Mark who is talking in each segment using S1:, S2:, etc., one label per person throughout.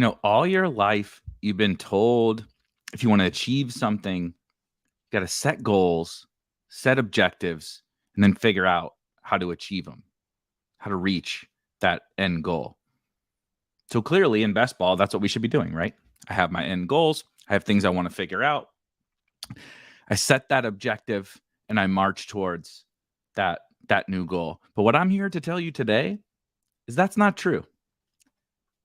S1: all your life you've been told if you want to achieve something, you got to set goals, set objectives, and then figure out how to achieve them, how to reach that end goal. So clearly in best ball, that's what we should be doing, right? I have my end goals. I have things I want to figure out. I set that objective and I march towards that new goal. But what I'm here to tell you today is that's not true.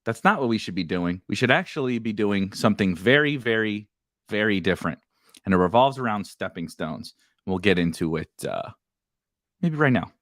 S1: That's not what we should be doing. We should actually be doing something very, very, very different. And it revolves around stepping stones. We'll get into it maybe right now.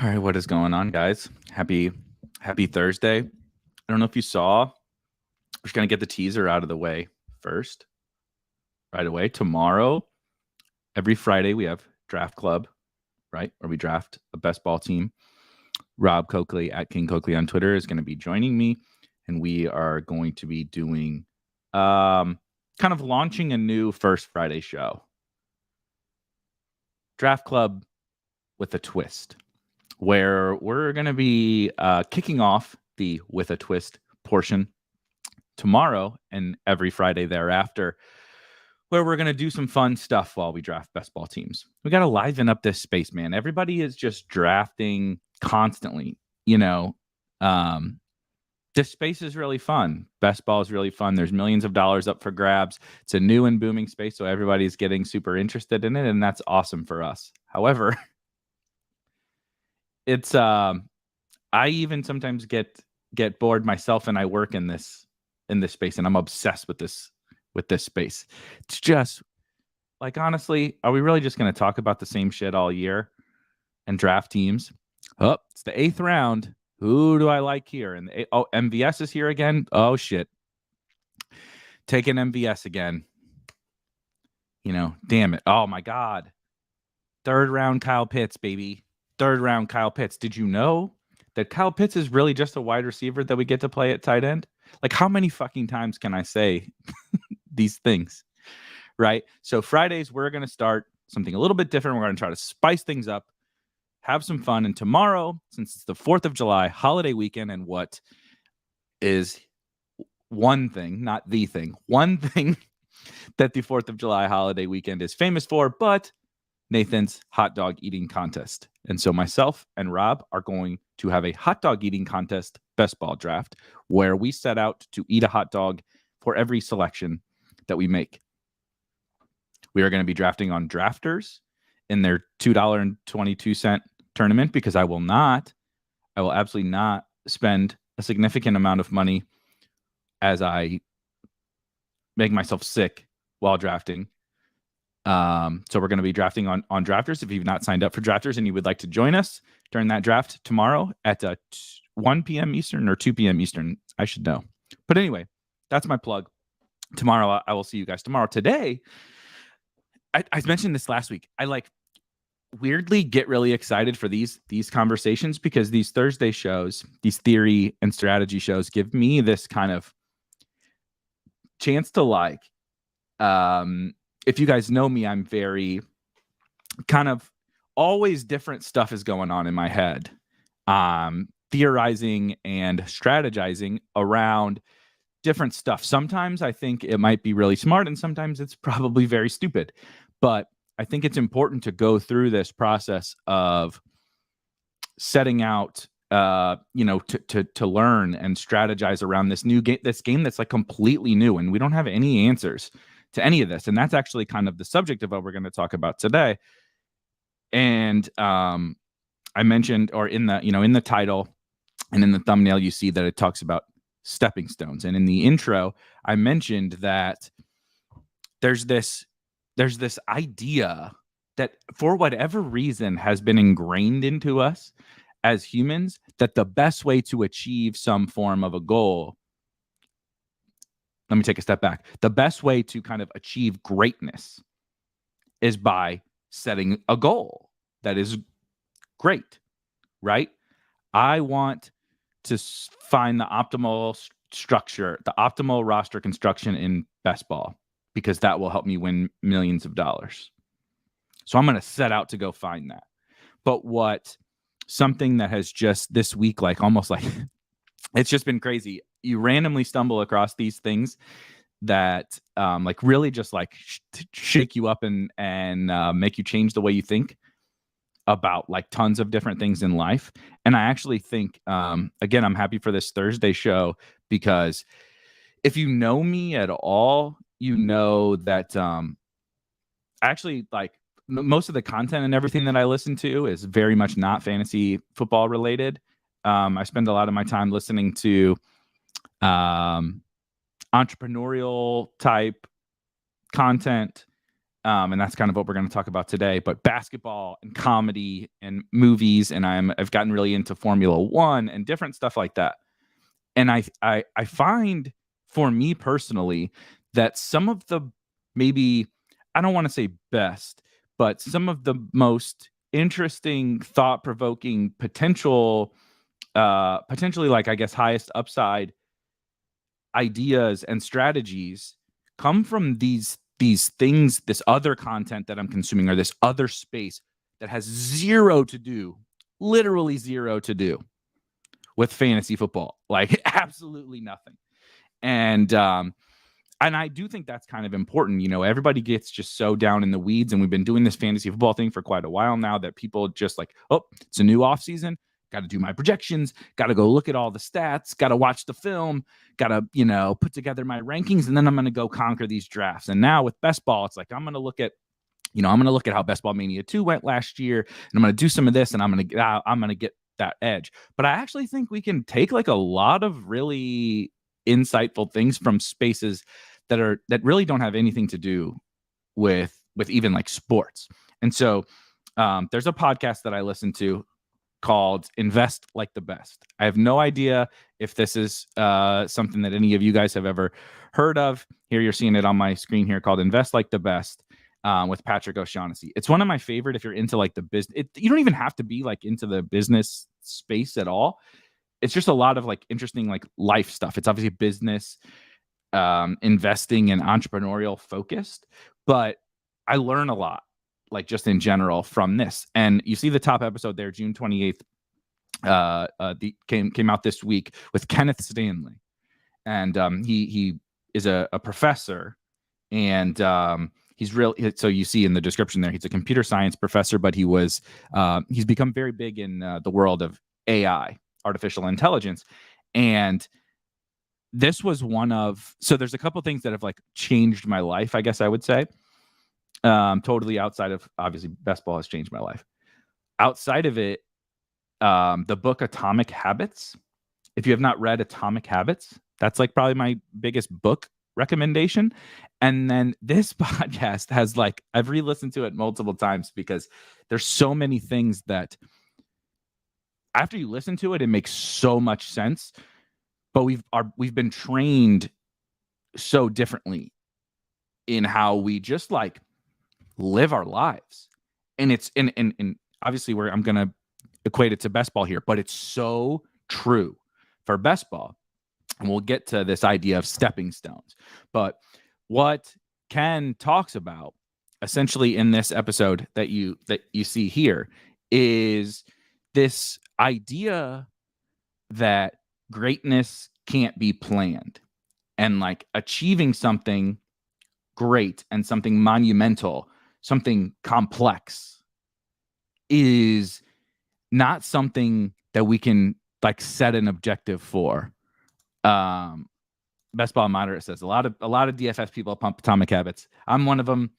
S1: All right, what is going on, guys? Happy Thursday. I don't know if you saw, we're just going to get the teaser out of the way first. Right away. Tomorrow, every Friday, we have Draft Club, right? Where we draft a best ball team. Rob Coakley at King Coakley on Twitter is going to be joining me. And we are going to be doing kind of launching a new First Friday show. Draft Club with a twist, where we're going to be kicking off the With a Twist portion tomorrow and every Friday thereafter, where we're going to do some fun stuff while we draft best ball teams. We got to liven up this space, man. Everybody is just drafting constantly. This space is really fun. Best ball is really fun. There's millions of dollars up for grabs. It's a new and booming space, so everybody's getting super interested in it, and that's awesome for us. However, it's I even sometimes get bored myself, and I work in this space, and I'm obsessed with this space. It's just like, honestly, are we really just going to talk about the same shit all year and draft teams? Oh, it's the 8th round. Who do I like here? And MVS is here again. Oh shit, taking MVS again. Damn it. Oh my God. 3rd round Kyle Pitts, baby. 3rd round Kyle Pitts. Did you know that Kyle Pitts is really just a wide receiver that we get to play at tight end? Like, how many fucking times can I say these things? Right? So Fridays, we're going to start something a little bit different. We're going to try to spice things up, have some fun. And tomorrow, since it's the 4th of July holiday weekend, and what is one thing, not the thing, one thing that the 4th of July holiday weekend is famous for, but Nathan's hot dog eating contest. And so myself and Rob are going to have a hot dog eating contest best ball draft, where we set out to eat a hot dog for every selection that we make. We are going to be drafting on Drafters in their $2.22 tournament, because I will absolutely not spend a significant amount of money as I make myself sick while drafting. So we're going to be drafting on Drafters. If you've not signed up for Drafters and you would like to join us during that draft tomorrow at 1 p.m. Eastern or 2 p.m. Eastern, I should know. But anyway, that's my plug. Tomorrow, I will see you guys tomorrow. Today, I mentioned this last week. I weirdly get really excited for these conversations, because these Thursday shows, these theory and strategy shows, give me this kind of chance to if you guys know me, I'm very kind of always different stuff is going on in my head, theorizing and strategizing around different stuff. Sometimes I think it might be really smart, and sometimes it's probably very stupid. But I think it's important to go through this process of setting out, to learn and strategize around this new game, this game that's like completely new, and we don't have any answers to any of this. And that's actually kind of the subject of what we're going to talk about today. And I mentioned, or in the title and in the thumbnail, you see that it talks about stepping stones. And in the intro, I mentioned that there's this idea that, for whatever reason, has been ingrained into us as humans, that the best way to achieve some form of a goal let me take a step back. The best way to kind of achieve greatness is by setting a goal that is great, right? I want to find the optimal structure, the optimal roster construction in best ball, because that will help me win millions of dollars. So I'm going to set out to go find that. But something that has just this week, like almost like it's just been crazy. You randomly stumble across these things that like really just like shake you up and make you change the way you think about like tons of different things in life. And I actually think, again, I'm happy for this Thursday show, because if you know me at all, you know that actually like most of the content and everything that I listen to is very much not fantasy football related. I spend a lot of my time listening to entrepreneurial type content. And that's kind of what we're going to talk about today. But basketball and comedy and movies, and I've gotten really into Formula One and different stuff like that. And I find, for me personally, that some of the, maybe, I don't want to say best, but some of the most interesting, thought-provoking, potentially like, I guess, highest upside ideas and strategies come from these things, this other content that I'm consuming, or this other space that has literally zero to do with fantasy football, like absolutely nothing. And I do think that's kind of important. You know, everybody gets just so down in the weeds, and we've been doing this fantasy football thing for quite a while now, that people just like, oh, it's a new off season. Got to do my projections. Got to go look at all the stats. Got to watch the film. Got to, put together my rankings, and then I'm going to go conquer these drafts. And now with best ball, it's like, I'm going to look at how Best Ball Mania 2 went last year, and I'm going to do some of this, and I'm going to get that edge. But I actually think we can take like a lot of really insightful things from spaces that really don't have anything to do with even like sports. And so there's a podcast that I listen to called Invest Like the Best. I have no idea if this is something that any of you guys have ever heard of. Here you're seeing it on my screen here, called Invest Like the Best, with Patrick O'Shaughnessy. It's one of my favorite if you're into like the business. You don't even have to be like into the business space at all. It's just a lot of like interesting like life stuff. It's obviously business, investing, and entrepreneurial focused, but I learn a lot, like just in general, from this. And you see the top episode there, June 28th, came out this week, with Kenneth Stanley. And he is a professor, and he's real. So you see in the description there, he's a computer science professor, but he's become very big in the world of AI, artificial intelligence. And this was so there's a couple things that have like changed my life, I guess I would say. Totally outside of, obviously, best ball has changed my life. Outside of it, the book Atomic Habits. If you have not read Atomic Habits, that's like probably my biggest book recommendation. And then this podcast has like, I've re-listened to it multiple times, because there's so many things that after you listen to it, it makes so much sense. But we've been trained so differently in how we just like live our lives. And it's and obviously I'm gonna equate it to best ball here, but it's so true for best ball. And we'll get to this idea of stepping stones. But what Ken talks about essentially in this episode that you see here is this idea that greatness can't be planned, and like achieving something great and something monumental, something complex, is not something that we can like set an objective for. Best Ball Moderate says a lot of DFS people pump Atomic Habits. I'm one of them.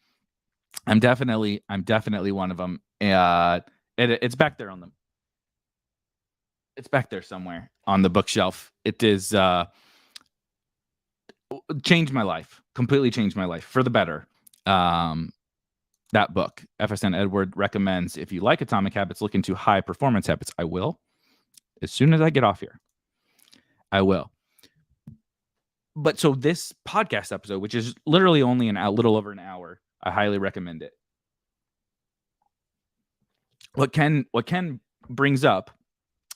S1: I'm definitely one of them. It's back there on them. It's back there somewhere on the bookshelf. It is changed my life, completely changed my life for the better. That book, FSN Edward recommends, if you like Atomic Habits, look into High Performance Habits. I will. As soon as I get off here, I will. But so this podcast episode, which is literally only a little over an hour, I highly recommend it. What Ken brings up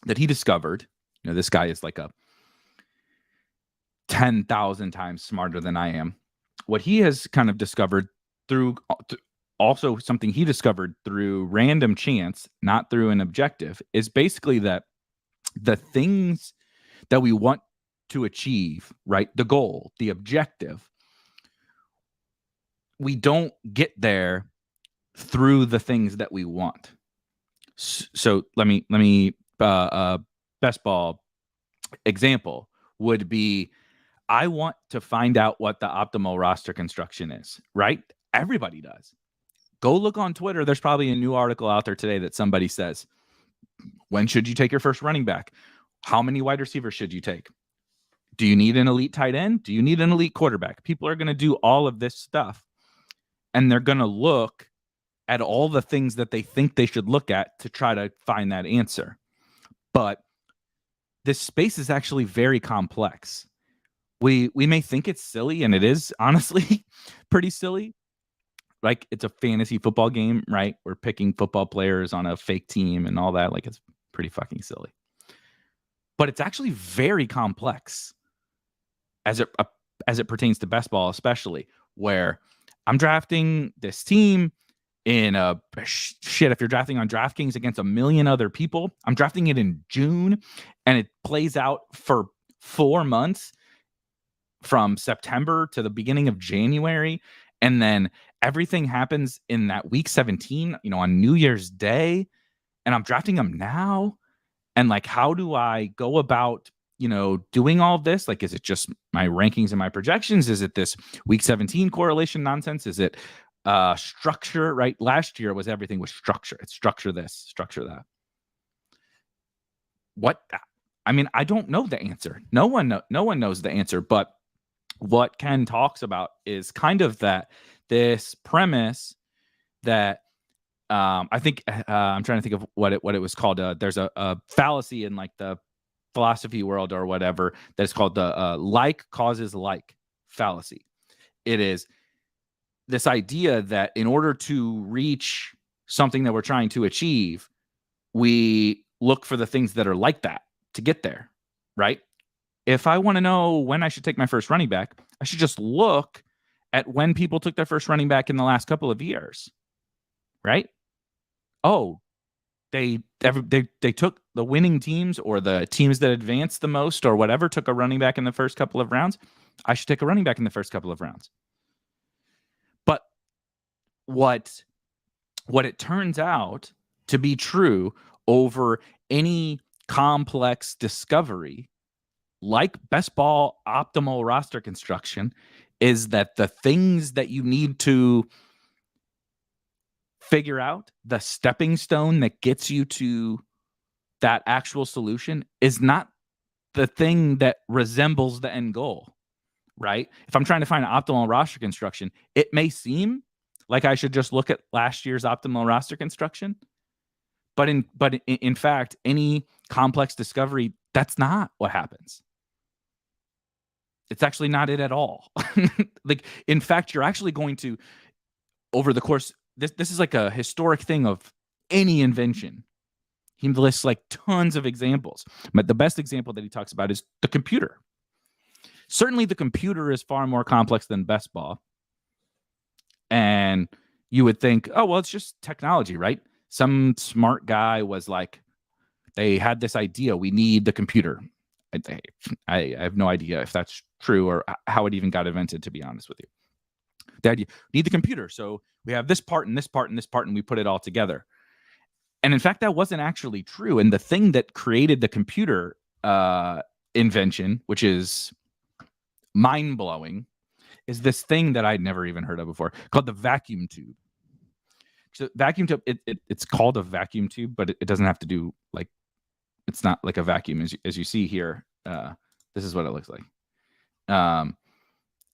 S1: that he discovered, this guy is like a 10,000 times smarter than I am. What he has kind of discovered through also something he discovered through random chance, not through an objective, is basically that the things that we want to achieve, right? The goal, the objective, we don't get there through the things that we want. So let me best ball example would be, I want to find out what the optimal roster construction is, right? Everybody does. Go look on Twitter. There's probably a new article out there today that somebody says, when should you take your first running back? How many wide receivers should you take? Do you need an elite tight end? Do you need an elite quarterback? People are going to do all of this stuff, and they're going to look at all the things that they think they should look at to try to find that answer. But this space is actually very complex. We may think it's silly, and it is honestly pretty silly. Like, it's a fantasy football game, right? We're picking football players on a fake team and all that. Like, it's pretty fucking silly. But it's actually very complex as it pertains to best ball, especially, where I'm drafting this team in if you're drafting on DraftKings against a million other people, I'm drafting it in June, and it plays out for 4 months from September to the beginning of January. And then everything happens in that week 17, on New Year's Day, and I'm drafting them now. And like, how do I go about, doing all of this? Like, is it just my rankings and my projections? Is it this week 17 correlation nonsense? Is it structure, right? Last year everything was structure. It's structure this, structure that. I don't know the answer. No one knows the answer. But what Ken talks about is kind of this premise that I think I'm trying to think of what it was called. There's a fallacy in like the philosophy world or whatever that's called the like causes like fallacy. It is this idea that in order to reach something that we're trying to achieve, we look for the things that are like that to get there, right? If I want to know when I should take my first running back, I should just look at when people took their first running back in the last couple of years, right? Oh, they took the winning teams or the teams that advanced the most or whatever, took a running back in the first couple of rounds. I should take a running back in the first couple of rounds. But what it turns out to be true over any complex discovery, like best ball optimal roster construction, is that the things that you need to figure out, the stepping stone that gets you to that actual solution, is not the thing that resembles the end goal, right? If I'm trying to find an optimal roster construction, it may seem like I should just look at last year's optimal roster construction, but in fact, any complex discovery, that's not what happens. It's actually not it at all. Like, in fact, you're actually going to, over the course, this is like a historic thing of any invention. He lists like tons of examples, but the best example that he talks about is the computer. Certainly the computer is far more complex than best ball. And you would think, oh, well, it's just technology, right? Some smart guy was like, they had this idea, we need the computer. I have no idea if that's true or how it even got invented, to be honest with you. The idea, we need the computer. So we have this part and this part and this part, and we put it all together. And in fact, that wasn't actually true. And the thing that created the computer invention, which is mind-blowing, is this thing that I'd never even heard of before called the vacuum tube. So vacuum tube, it's called a vacuum tube, but it doesn't have to do like, it's not like a vacuum as you see here. This is what it looks like.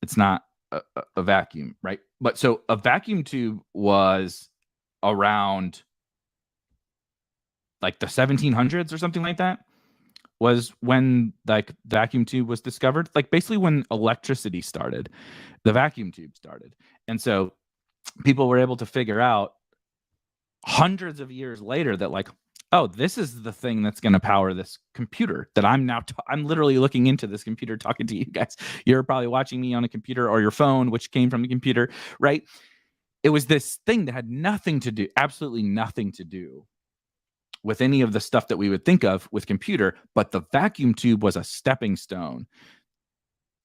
S1: It's not a vacuum, right? But so a vacuum tube was around like the 1700s or something like that. was when like the vacuum tube was discovered, like basically when electricity started, the vacuum tube started. And so people were able to figure out hundreds of years later that like, oh, this is the thing that's going to power this computer that I'm now I'm literally looking into this computer talking to you guys. You're probably watching me on a computer or your phone, which came from the computer, right? It was this thing that had nothing to do, absolutely nothing to do with any of the stuff that we would think of with computer, but the vacuum tube was a stepping stone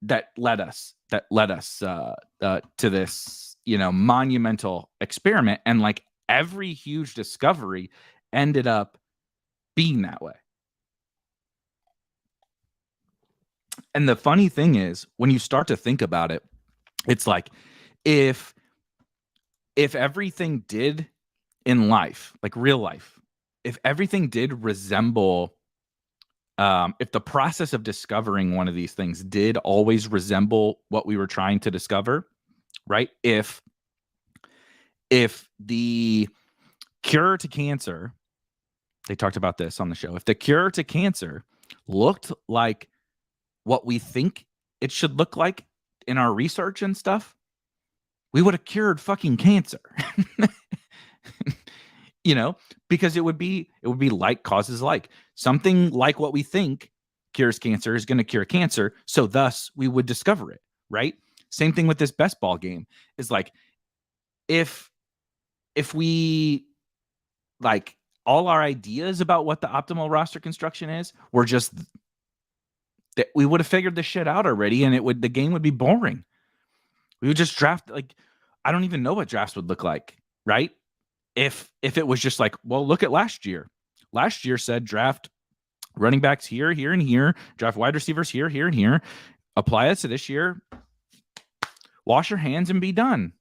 S1: that led us to this, you know, monumental experiment. And like every huge discovery ended up being that way. And the funny thing is, when you start to think about it, it's like if everything did in life, like real life, if everything did resemble, if the process of discovering one of these things did always resemble what we were trying to discover, right? If the cure to cancer, they talked about this on the show, if the cure to cancer looked like what we think it should look like in our research and stuff, we would have cured fucking cancer. You know, because it would be like causes like. Something like what we think cures cancer is going to cure cancer, so thus we would discover it, right? Same thing with this best ball game is like, if we like all our ideas about what the optimal roster construction is were just that, we would have figured this shit out already, and the game would be boring. We would just draft, like, I don't even know what drafts would look like, right? If it was just like, well, look at last year. Last year said draft running backs here, here, and here, draft wide receivers here, here, and here. Apply it to this year. Wash your hands and be done.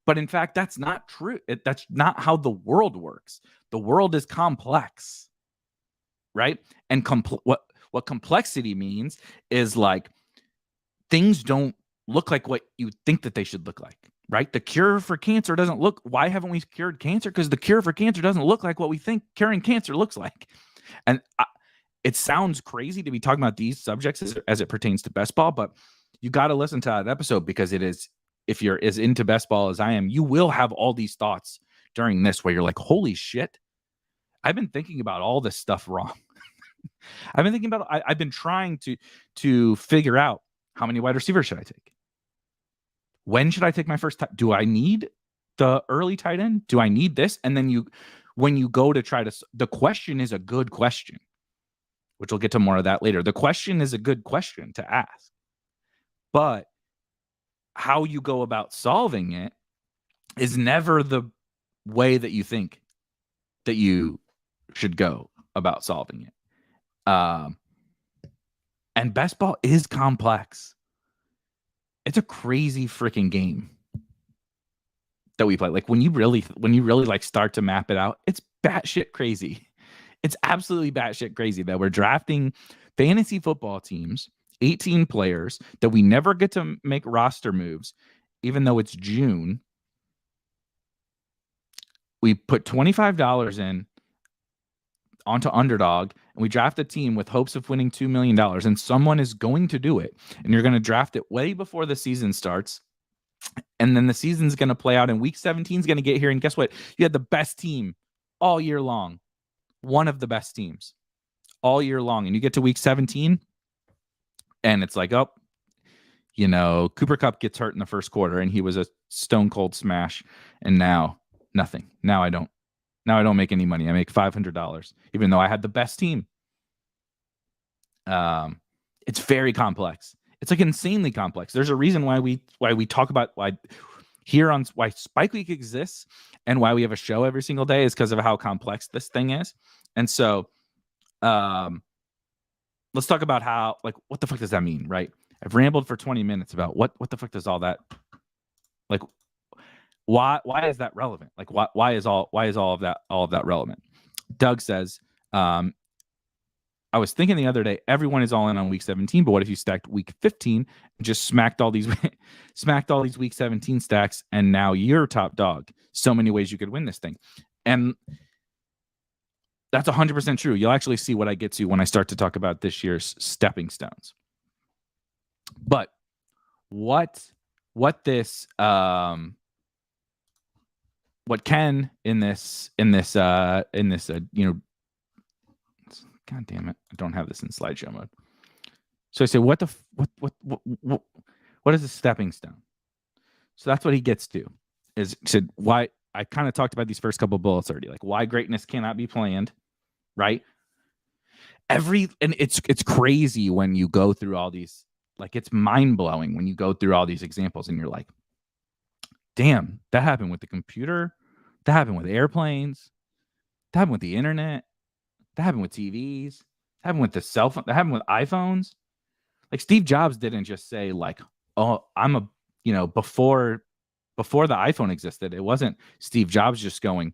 S1: But in fact, that's not true. That's not how the world works. The world is complex, right? And what complexity means is like things don't look like what you think that they should look like, right? The cure for cancer doesn't look, why haven't we cured cancer? Because the cure for cancer doesn't look like what we think curing cancer looks like. And it sounds crazy to be talking about these subjects as it pertains to best ball, but you got to listen to that episode, because it is, if you're as into best ball as I am, you will have all these thoughts during this where you're like, holy shit, I've been thinking about all this stuff wrong. I've been thinking about, I've been trying to figure out, how many wide receivers should I take? When should I take my first? Do I need the early tight end? Do I need this? And then when you go to try to, the question is a good question, which we'll get to more of that later. The question is a good question to ask, but how you go about solving it is never the way that you think that you should go about solving it. And best ball is complex. It's a crazy freaking game that we play. Like when you really like start to map it out, it's batshit crazy. It's absolutely batshit crazy that we're drafting fantasy football teams, 18 players, that we never get to make roster moves, even though it's June. We put $25 in onto Underdog, and we draft a team with hopes of winning $2 million, and someone is going to do it, and you're going to draft it way before the season starts, and then the season's going to play out, and week 17 is going to get here, and guess what? You had the best team all year long, one of the best teams all year long, and you get to week 17, and it's like, oh, you know, Cooper Kupp gets hurt in the first quarter, and he was a stone cold smash, and now nothing. Now I don't make any money. I make $500, even though I had the best team. It's very complex. It's like insanely complex. There's a reason why we talk about why Spike Week exists and why we have a show every single day is because of how complex this thing is. And so, let's talk about how, like, what the fuck does that mean, right? I've rambled for 20 minutes about what the fuck does all that, like, why is that relevant? Like, why is all of that relevant? Doug says, I was thinking the other day, everyone is all in on week 17, but what if you stacked week 15 and just smacked all these week 17 stacks, and now you're top dog? So many ways you could win this thing. And That's 100% true. You'll actually see what I get to when I start to talk about this year's stepping stones. But what this what Ken in this God damn it, I don't have this in slideshow mode. So I say, what is a stepping stone? So that's what he gets to. Is he said, why I kind of talked about these first couple bullets already, like why greatness cannot be planned, right? And it's crazy when you go through all these, like it's mind-blowing when you go through all these examples and you're like, damn, that happened with the computer, that happened with airplanes, that happened with the internet, that happened with TVs, that happened with the cell phone, that happened with iPhones. Like Steve Jobs didn't just say like, oh, I'm a, before the iPhone existed, it wasn't Steve Jobs just going,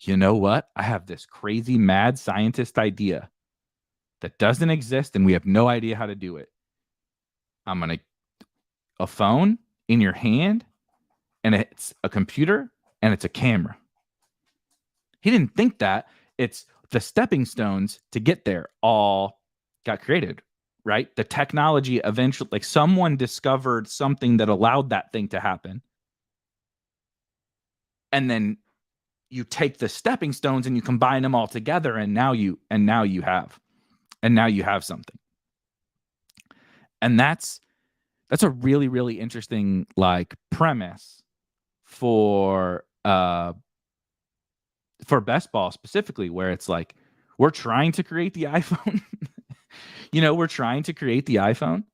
S1: you know what? I have this crazy mad scientist idea that doesn't exist and we have no idea how to do it. I'm going to a phone in your hand and it's a computer and it's a camera. He didn't think that. It's the stepping stones to get there all got created, right? The technology eventually, like someone discovered something that allowed that thing to happen. And then you take the stepping stones and you combine them all together and now you have something. And that's a really, really interesting like premise for best ball specifically, where it's like we're trying to create the iPhone. We're trying to create the iPhone,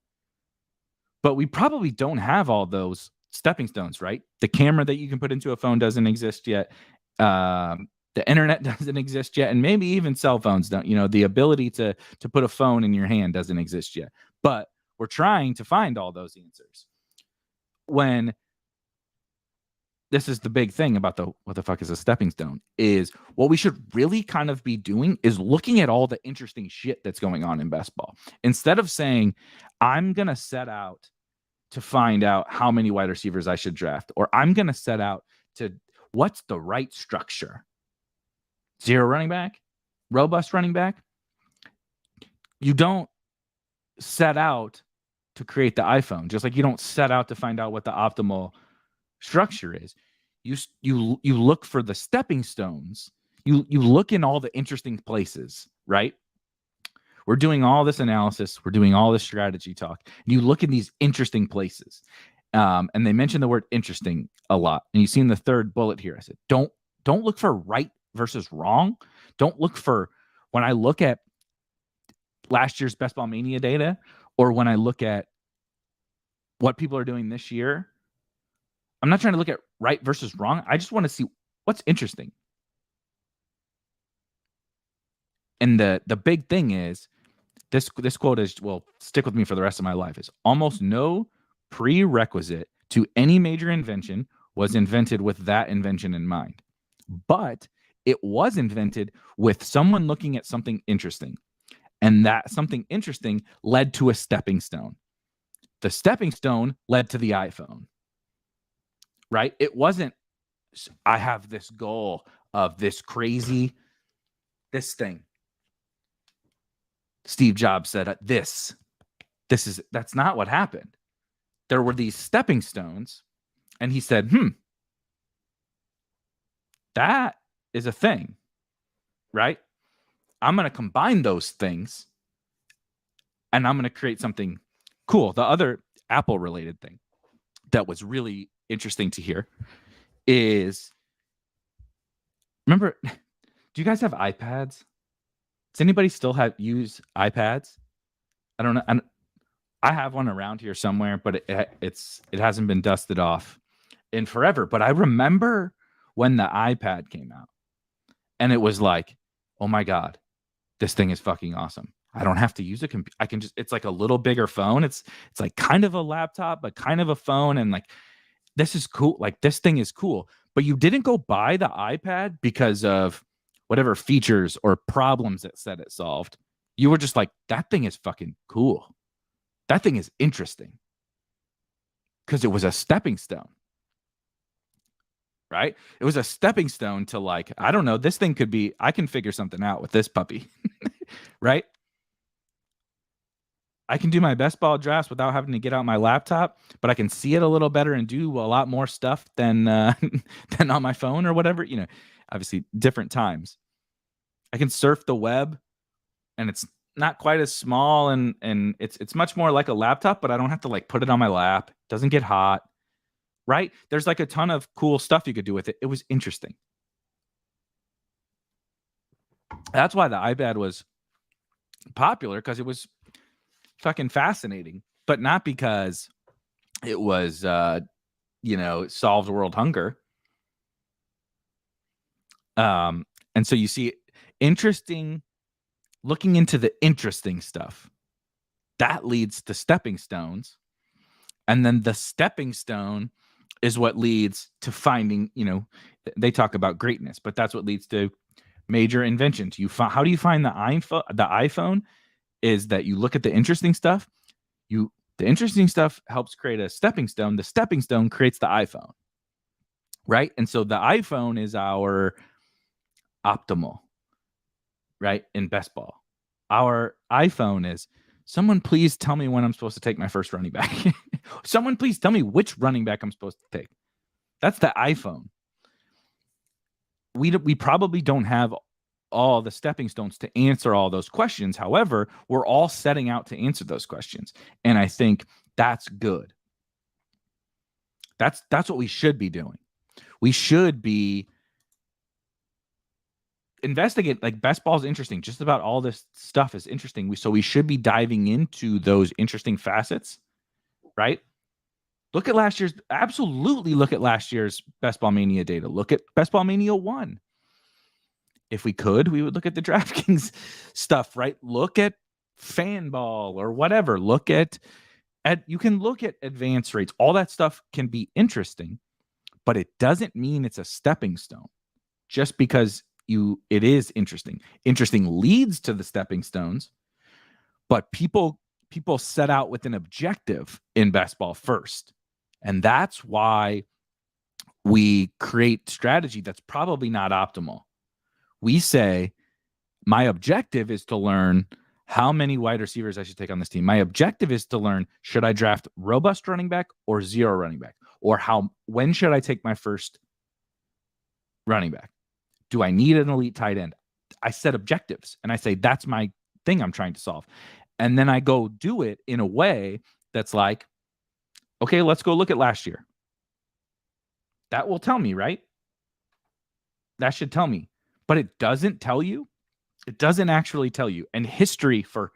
S1: but we probably don't have all those stepping stones, right? The camera that you can put into a phone doesn't exist yet. The internet doesn't exist yet, and maybe even cell phones don't. The ability to put a phone in your hand doesn't exist yet. But we're trying to find all those answers. When this is the big thing about what the fuck is a stepping stone, is what we should really kind of be doing is looking at all the interesting shit that's going on in best ball. Instead of saying, I'm going to set out to find out how many wide receivers I should draft, or I'm going to set out to what's the right structure. Zero running back, robust running back. You don't set out to create the iPhone, just like you don't set out to find out what the optimal structure is. You look for the stepping stones. You look in all the interesting places, right? We're doing all this analysis. We're doing all this strategy talk. You look in these interesting places. And they mention the word interesting a lot. And you see in the third bullet here, I said, don't look for right versus wrong. Don't look for, when I look at last year's Best Ball Mania data, or when I look at what people are doing this year, I'm not trying to look at right versus wrong. I just want to see what's interesting. And the big thing is, this quote is, will stick with me for the rest of my life, is almost no prerequisite to any major invention was invented with that invention in mind. But it was invented with someone looking at something interesting. And that something interesting led to a stepping stone. The stepping stone led to the iPhone. Right? It wasn't, I have this goal of this thing. Steve Jobs said that's not what happened. There were these stepping stones, and he said, that is a thing, right? I'm going to combine those things, and I'm going to create something cool. The other Apple-related thing that was really interesting to hear is, remember, do you guys have iPads? Does anybody still use iPads? I don't know. I have one around here somewhere, but it hasn't been dusted off in forever. But I remember when the iPad came out, and it was like, oh my God, this thing is fucking awesome. I don't have to use a computer. I can just, it's like a little bigger phone. It's like kind of a laptop, but kind of a phone. And like, this is cool. Like, this thing is cool. But you didn't go buy the iPad because of whatever features or problems it said it solved. You were just like, that thing is fucking cool. That thing is interesting. Because it was a stepping stone. right? It was a stepping stone to like, I don't know, this thing could be, I can figure something out with this puppy, right? I can do my best ball drafts without having to get out my laptop, but I can see it a little better and do a lot more stuff than than on my phone or whatever. You know, obviously different times. I can surf the web, and it's not quite as small, and it's much more like a laptop, but I don't have to like put it on my lap. It doesn't get hot, right? There's like a ton of cool stuff you could do with it. It was interesting. That's why the iPad was popular, because it was fucking fascinating, but not because it was solved world hunger. And so you see interesting, looking into the interesting stuff that leads to stepping stones, and then the stepping stone is what leads to finding, they talk about greatness, but that's what leads to major inventions. How do you find the iPhone is that you look at the interesting stuff. The interesting stuff helps create a stepping stone. The stepping stone creates the iPhone, right? And so the iPhone is our optimal, right? In best ball. Our iPhone is, someone please tell me when I'm supposed to take my first running back. Someone please tell me which running back I'm supposed to take. That's the iPhone. We probably don't have all the stepping stones to answer all those questions. However, we're all setting out to answer those questions. And I think that's good. That's what we should be doing. We should be investigate, like, best ball is interesting. Just about all this stuff is interesting. So we should be diving into those interesting facets, right? Absolutely look at last year's Best Ball Mania data. Look at Best Ball Mania 1. If we could, we would look at the DraftKings stuff, right? Look at Fanball or whatever. You can look at advance rates. All that stuff can be interesting, but it doesn't mean it's a stepping stone. Just because it is interesting. Interesting leads to the stepping stones, but people set out with an objective in best ball first. And that's why we create strategy that's probably not optimal. We say, my objective is to learn how many wide receivers I should take on this team. My objective is to learn, should I draft robust running back or zero running back? Or when should I take my first running back? Do I need an elite tight end? I set objectives and I say, that's my thing I'm trying to solve. And then I go do it in a way that's like, okay, let's go look at last year. That will tell me, right? That should tell me. But it doesn't tell you. It doesn't actually tell you. And history for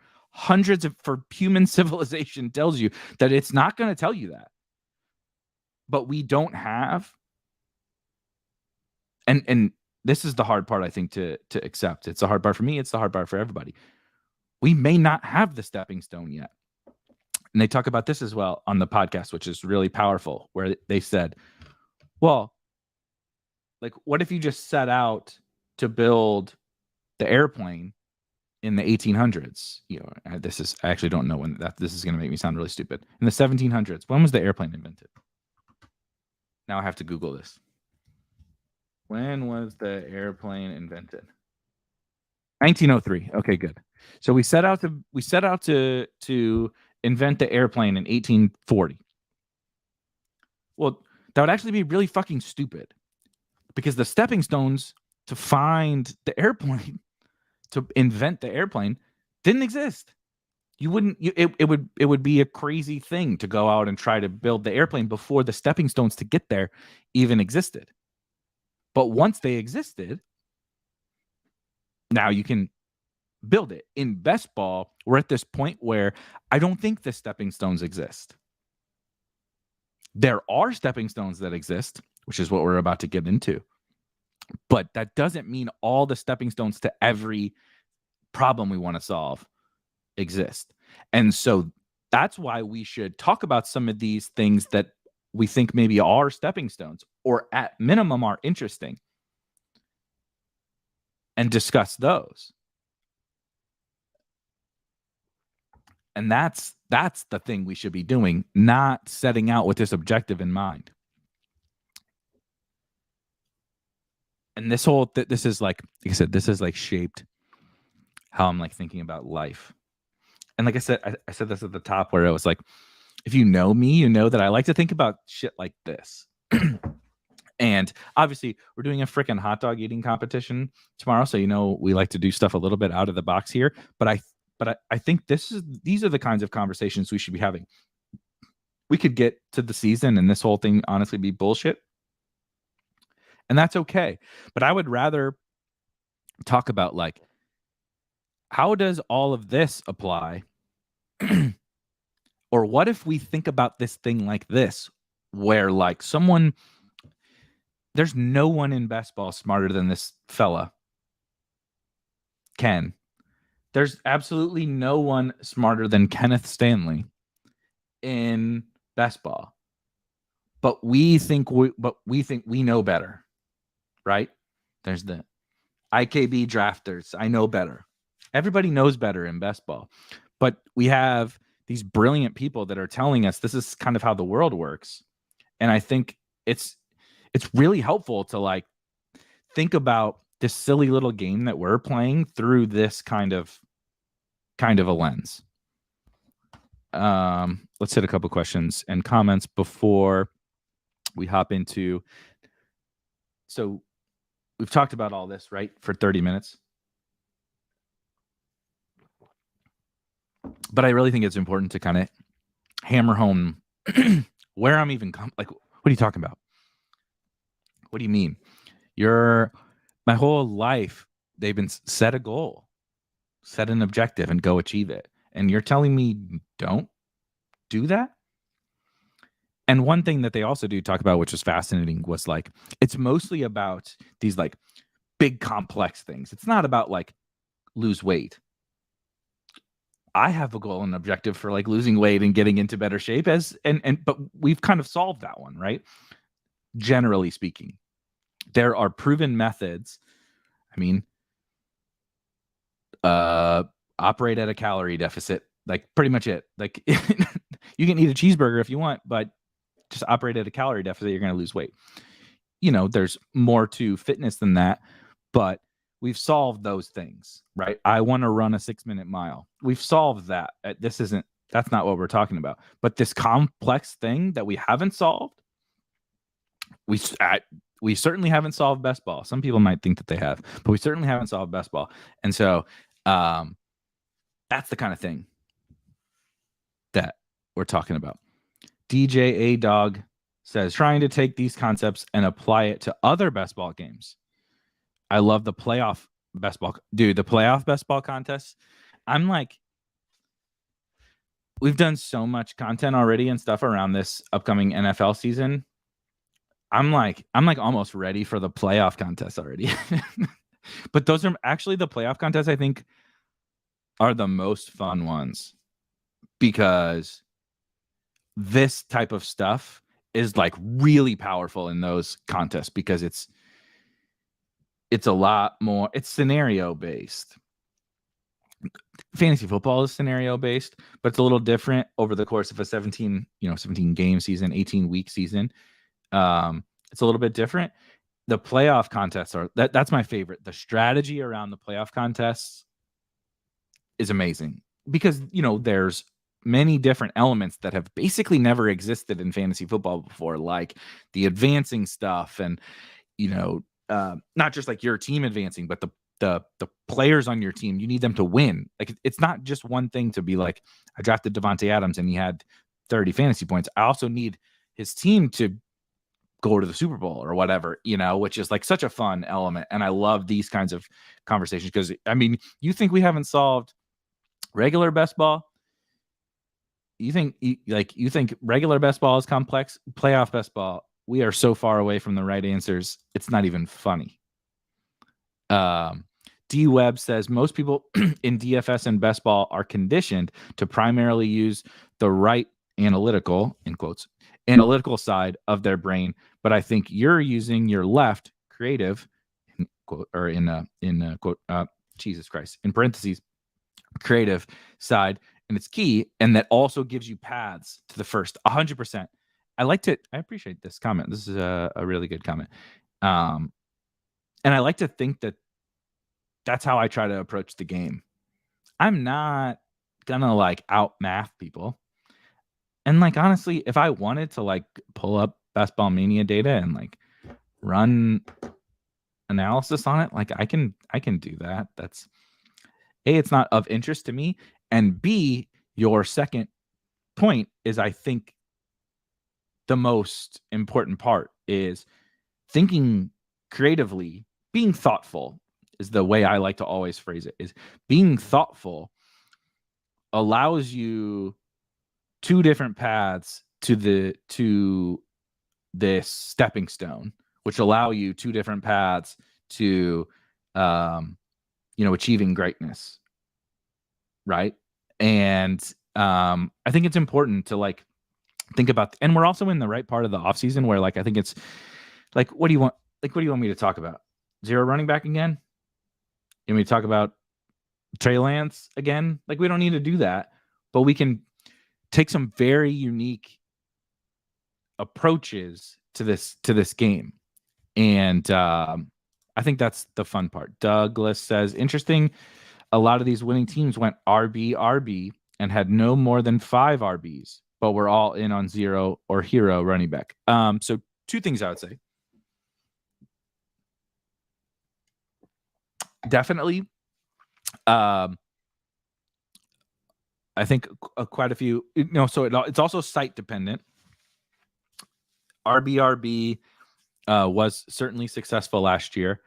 S1: human civilization tells you that it's not going to tell you that. But we don't have, and this is the hard part, I think, to accept. It's the hard part for me. It's the hard part for everybody. We may not have the stepping stone yet. And they talk about this as well on the podcast, which is really powerful, where they said, well, like, what if you just set out to build the airplane in the 1800s? I actually don't know when this is going to make me sound really stupid. In the 1700s, when was the airplane invented? Now I have to Google this. When was the airplane invented? 1903. Okay, good. So we set out to invent the airplane in 1840. Well, that would actually be really fucking stupid, because the stepping stones to find the airplane, to invent the airplane, didn't exist. It would be a crazy thing to go out and try to build the airplane before the stepping stones to get there even existed. But once they existed, now you can build it. In best ball, we're at this point where I don't think the stepping stones exist. There are stepping stones that exist, which is what we're about to get into. But that doesn't mean all the stepping stones to every problem we want to solve exist. And so that's why we should talk about some of these things that we think maybe are stepping stones, or at minimum are interesting, and discuss those. And that's the thing we should be doing, not setting out with this objective in mind. And this whole this is like I said, this is like shaped how I'm like thinking about life. And like I said, I said this at the top where it was like, if you know me, you know that I like to think about shit like this. And obviously, we're doing a freaking hot dog eating competition tomorrow, so we like to do stuff a little bit out of the box here. But I think these are the kinds of conversations we should be having. We could get to the season and this whole thing honestly be bullshit, and that's okay. But I would rather talk about like, how does all of this apply? Or what if we think about this thing like this, where like there's no one in best ball smarter than this fella, Ken. There's absolutely no one smarter than Kenneth Stanley in best ball. But we think we know better, right? There's the IKB drafters. I know better. Everybody knows better in best ball. But we have these brilliant people that are telling us this is kind of how the world works. And I think it's really helpful to like think about this silly little game that we're playing through this kind of a lens. Let's hit a couple questions and comments before we hop into. So we've talked about all this, right, for 30 minutes. But I really think it's important to kind of hammer home where I'm even like, what are you talking about? What do you mean? My whole life, they've been set a goal, set an objective, and go achieve it. And you're telling me don't do that? And one thing that they also do talk about, which was fascinating, was like, it's mostly about these like big complex things. It's not about like lose weight. I have a goal and objective for like losing weight and getting into better shape but we've kind of solved that one, right? Generally speaking, there are proven methods. I mean, operate at a calorie deficit, like pretty much it. Like you can eat a cheeseburger if you want, but just operate at a calorie deficit, you're going to lose weight. There's more to fitness than that, but we've solved those things, right? I want to run a 6-minute mile. We've solved that. That's not what we're talking about. But this complex thing that we haven't solved, we certainly haven't solved best ball. Some people might think that they have, but we certainly haven't solved best ball. And so that's the kind of thing that we're talking about. DJ A Dog says, trying to take these concepts and apply it to other best ball games. I love the playoff best ball. Dude, the playoff best ball contests. I'm like, we've done so much content already and stuff around this upcoming NFL season. I'm like almost ready for the playoff contest already. But those are actually the playoff contests, I think, are the most fun ones, because this type of stuff is like really powerful in those contests, because it's a lot more, it's scenario based. Fantasy football is scenario based, but it's a little different over the course of a 17 game season, 18-week season. It's a little bit different. The playoff contests that's my favorite. The strategy around the playoff contests is amazing, because there's many different elements that have basically never existed in fantasy football before, like the advancing stuff, and not just like your team advancing, but the players on your team, you need them to win. Like, it's not just one thing to be like, I drafted Devontae Adams and he had 30 fantasy points. I also need his team to go to the Super Bowl or whatever, which is like such a fun element. And I love these kinds of conversations, because I mean, you think we haven't solved regular best ball? You think regular best ball is complex? Playoff best ball, we are so far away from the right answers, it's not even funny. D Webb says most people in DFS and best ball are conditioned to primarily use the right analytical, in quotes, analytical side of their brain, but I think you're using your left, creative, in quote, or in quote, Jesus Christ, in parentheses, creative side, and it's key, and that also gives you paths to the first 100%. I appreciate this comment. This is a really good comment. And I like to think that that's how I try to approach the game. I'm not gonna like out math people. And like honestly, if I wanted to like pull up Best Ball Mania data and like run analysis on it, like I can do that. That's A, it's not of interest to me, and B, your second point is I think the most important part is thinking creatively, being thoughtful is the way I like to always phrase it. Is being thoughtful allows you two different paths to this stepping stone, which allow you two different paths to achieving greatness, right? And I think it's important to like think about, and we're also in the right part of the offseason where like I think it's like, what do you want me to talk about? Zero running back again? You want me to talk about Trey Lance again? Like, we don't need to do that, but we can take some very unique approaches to this game. And I think that's the fun part. Douglas says, interesting. A lot of these winning teams went RB and had no more than 5 RBs, but we're all in on zero or hero running back. So two things I would say. Definitely. I think quite a few, so it's also site dependent. RB was certainly successful last year,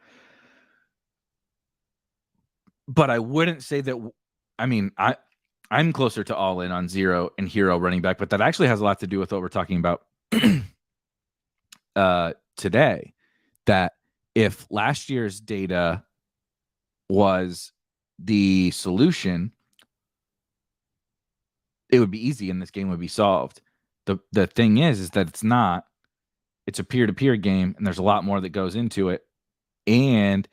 S1: but I wouldn't say that. I mean, I'm closer to all in on zero and hero running back, but that actually has a lot to do with what we're talking about today. That if last year's data was the solution, it would be easy and this game would be solved. The thing is that it's not. It's a peer-to-peer game, and there's a lot more that goes into it. And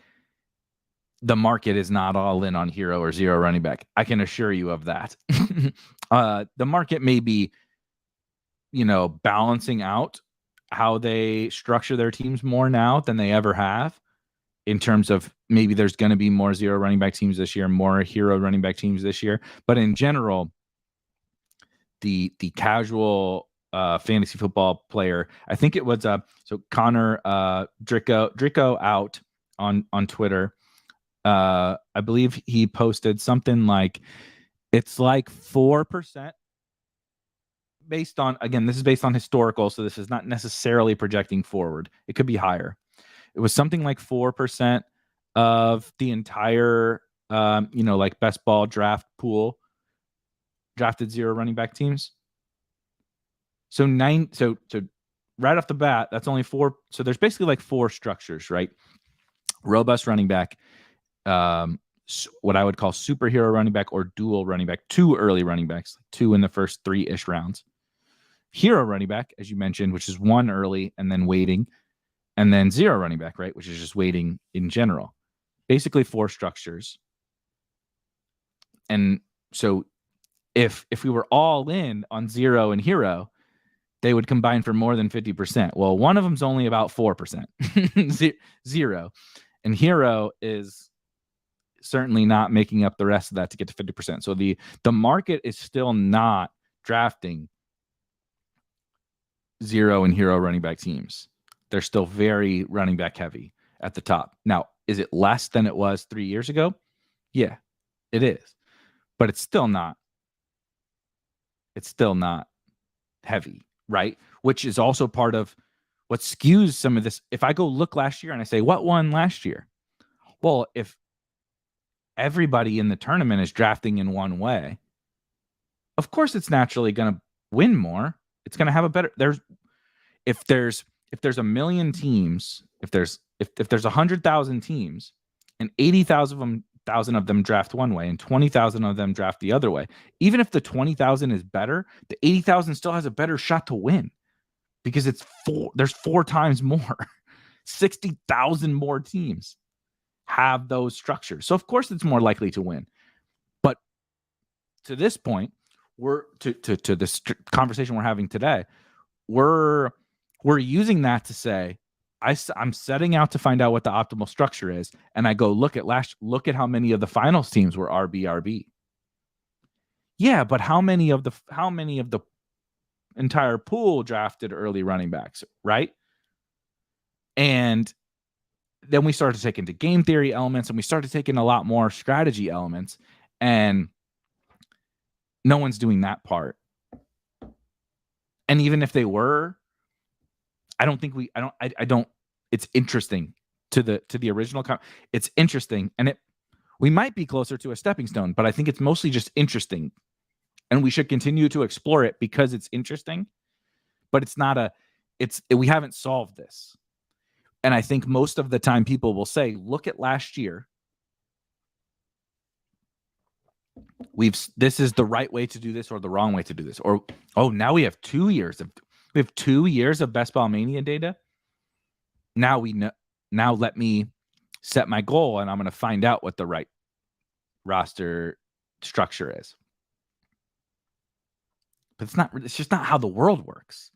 S1: the market is not all in on hero or zero running back. I can assure you of that. The market may be, balancing out how they structure their teams more now than they ever have, in terms of maybe there's going to be more zero running back teams this year, more hero running back teams this year. But in general, the casual fantasy football player, I think it was so Connor Drico out on Twitter. I believe he posted something like it's like 4% based on, again, this is based on historical, so this is not necessarily projecting forward. It could be higher. It was something like 4% of the entire like best ball draft pool drafted zero running back teams. So right off the bat, that's only 4. So there's basically like 4 structures, right? Robust running back, what I would call superhero running back or dual running back, 2 early running backs, 2 in the first 3-ish rounds. Hero running back, as you mentioned, which is 1 early and then waiting, and then 0 running back, right, which is just waiting in general. Basically 4 structures. And so if we were all in on 0 and hero, they would combine for more than 50%. Well, one of them's only about 4%, 0. And hero is certainly not making up the rest of that to get to 50%. So the market is still not drafting 0 and hero running back teams. They're still very running back heavy at the top. Now, is it less than it was 3 years ago? Yeah, it is. But it's still not heavy, right? Which is also part of what skews some of this. If I go look last year and I say, what won last year? Well, if everybody in the tournament is drafting in one way, of course it's naturally going to win more. It's going to have a better, if there's a million teams, if there's 100,000 teams and 80,000 of them draft one way and 20,000 of them draft the other way, even if the 20,000 is better, the 80,000 still has a better shot to win because there's 4 times more. 60,000 more teams have those structures. So of course it's more likely to win. But to this point, we're to this conversation we're having today, we're using that to say, I'm setting out to find out what the optimal structure is, and I go look at how many of the finals teams were RB. Yeah, but how many of the entire pool drafted early running backs, right? And then we started to take into game theory elements, and we started taking a lot more strategy elements, and no one's doing that part. And even if they were, I don't. It's interesting to the original. It's interesting, and we might be closer to a stepping stone, but I think it's mostly just interesting, and we should continue to explore it because it's interesting. But it's not we haven't solved this. And I think most of the time people will say, look at last year. This is the right way to do this or the wrong way to do this. Or, oh, now we have 2 years of Best Ball Mania data. Now we know. Now let me set my goal, and I'm going to find out what the right roster structure is. But it's just not how the world works.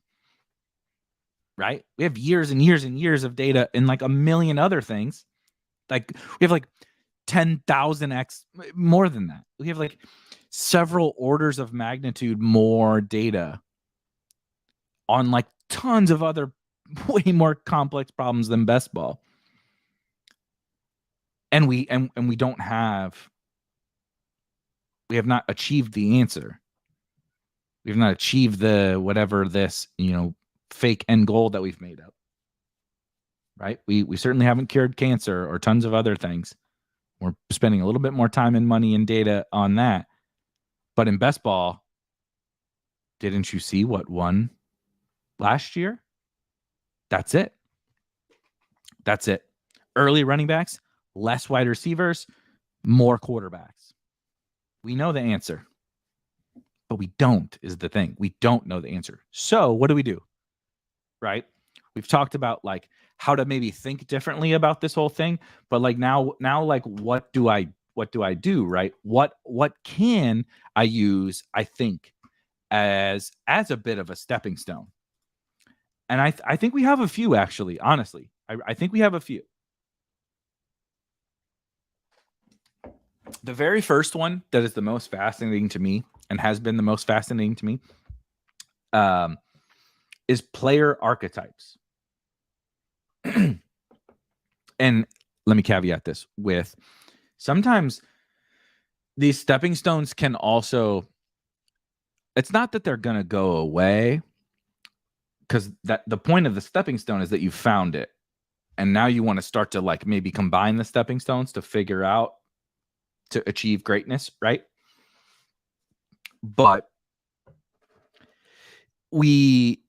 S1: Right? We have years and years and years of data and like a million other things. Like we have like 10,000x more than that. We have like several orders of magnitude more data on like tons of other way more complex problems than best ball. And we have not achieved the answer. We have not achieved the whatever this, fake end goal that we've made up. Right? We certainly haven't cured cancer or tons of other things. We're spending a little bit more time and money and data on that. But in best ball, didn't you see what won last year? That's it. Early running backs, less wide receivers, more quarterbacks. We know the answer. But we don't is the thing. We don't know the answer. So what do we do? Right? We've talked about like how to maybe think differently about this whole thing, but like now like what do I do, right? What can I use, I think, as a bit of a stepping stone? And I think we have a few, actually, honestly. I think we have a few. The very first one that is the most fascinating to me and has been the most fascinating to me is player archetypes. And let me caveat this with sometimes these stepping stones can also, it's not that they're going to go away, because the point of the stepping stone is that you found it. And now you want to start to like maybe combine the stepping stones to figure out to achieve greatness, right? But we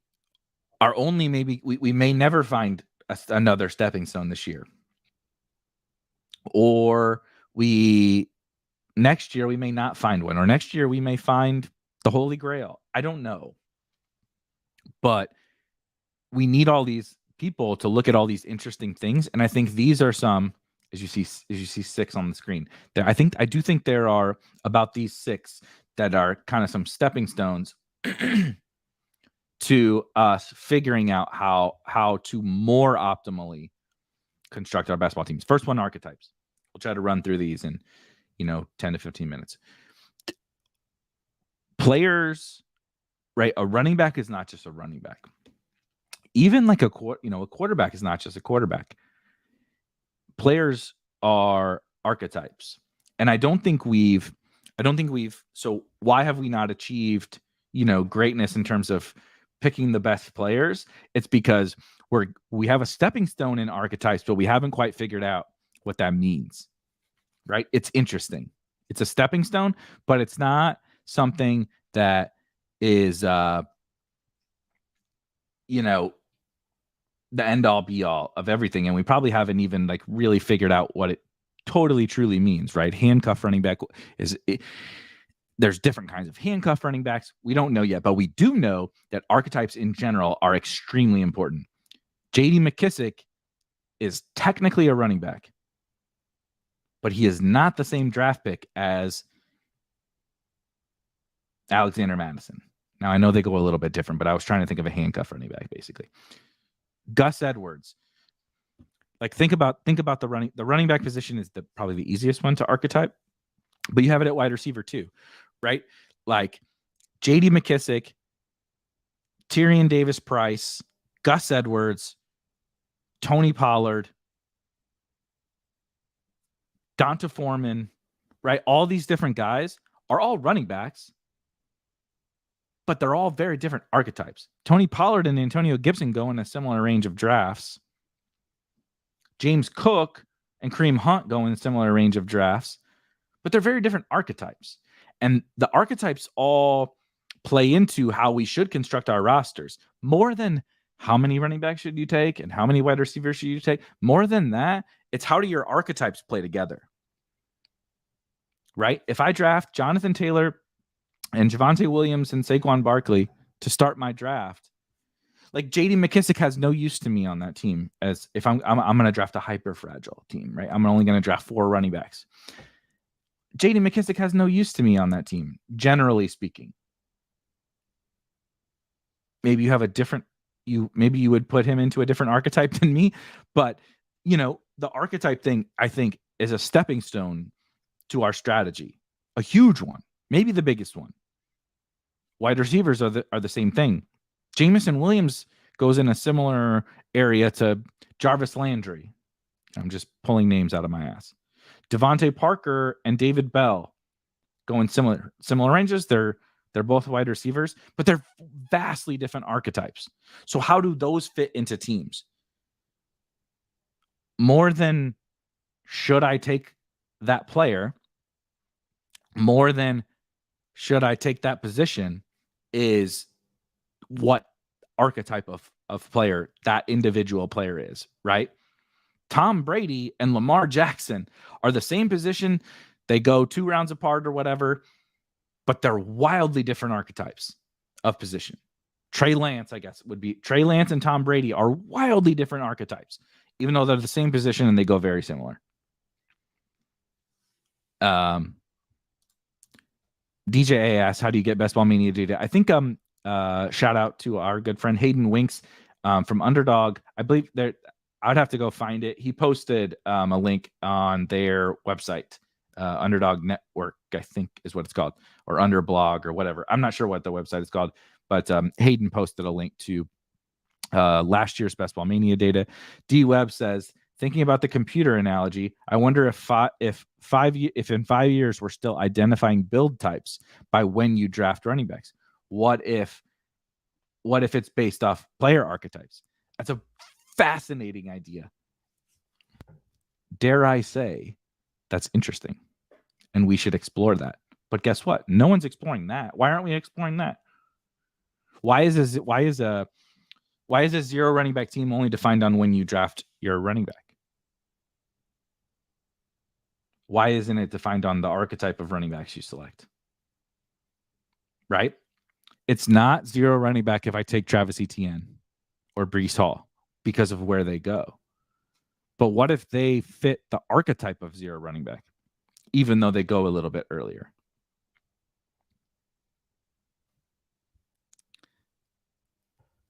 S1: are only we may never find another stepping stone this year. Or next year we may not find one, or next year we may find the Holy Grail. I don't know. But we need all these people to look at all these interesting things. And I think these are some, as you see 6 on the screen. I do think there are about these 6 that are kind of some stepping stones to us figuring out how to more optimally construct our basketball teams. First one, archetypes. We'll try to run through these in 10 to 15 minutes. Players, right? A running back is not just a running back. Even like a quarterback is not just a quarterback. Players are archetypes. And I don't think we've so why have we not achieved, greatness in terms of picking the best players? It's because we have a stepping stone in archetypes, but we haven't quite figured out what that means. Right? It's interesting. It's a stepping stone, but it's not something that is the end all be all of everything. And we probably haven't even like really figured out what it totally truly means, right? Handcuff running back there's different kinds of handcuff running backs. We don't know yet, but we do know that archetypes in general are extremely important. JD McKissick is technically a running back, but he is not the same draft pick as Alexander Madison. Now, I know they go a little bit different, but I was trying to think of a handcuff running back, basically. Gus Edwards, Like think about the running back position is probably the easiest one to archetype, but you have it at wide receiver too, right? Like J.D. McKissick, Tyrion Davis-Price, Gus Edwards, Tony Pollard, Donta Foreman, right? All these different guys are all running backs, but they're all very different archetypes. Tony Pollard and Antonio Gibson go in a similar range of drafts. James Cook and Kareem Hunt go in a similar range of drafts, but they're very different archetypes. And the archetypes all play into how we should construct our rosters more than how many running backs should you take and how many wide receivers should you take. More than that, it's how do your archetypes play together, right? If I draft Jonathan Taylor and Javonte Williams and Saquon Barkley to start my draft, like J.D. McKissick has no use to me on that team. As if I'm going to draft a hyper fragile team, right? I'm only going to draft 4 running backs. J.D. McKissick has no use to me on that team, generally speaking. Maybe you have a different, maybe you would put him into a different archetype than me, but the archetype thing I think is a stepping stone to our strategy, a huge one, maybe the biggest one. Wide receivers are the same thing. Jameson Williams goes in a similar area to Jarvis Landry. I'm just pulling names out of my ass. Devontae Parker and David Bell go in similar ranges. They're both wide receivers, but they're vastly different archetypes. So how do those fit into teams? More than should I take that player, more than should I take that position, is what archetype of player that individual player is, right? Tom Brady and Lamar Jackson are the same position. They go 2 rounds apart or whatever, but they're wildly different archetypes of position. Trey Lance, I guess, would be Trey Lance and Tom Brady are wildly different archetypes, even though they're the same position and they go very similar. DJ asks, how do you get Best Ball Mania data? I think shout out to our good friend Hayden Winks from Underdog. I believe that I'd have to go find it. He posted a link on their website, Underdog Network, I think is what it's called, or Underblog or whatever. I'm not sure what the website is called, but Hayden posted a link to last year's Best Ball Mania data. D Webb says, thinking about the computer analogy, I wonder if in 5 years we're still identifying build types by when you draft running backs. What if it's based off player archetypes? That's a fascinating idea. Dare I say, that's interesting, and we should explore that. But guess what? No one's exploring that. Why aren't we exploring that? Why is a 0 running back team only defined on when you draft your running back? Why isn't it defined on the archetype of running backs you select? Right? It's not 0 running back if I take Travis Etienne or Breece Hall because of where they go. But what if they fit the archetype of 0 running back, even though they go a little bit earlier?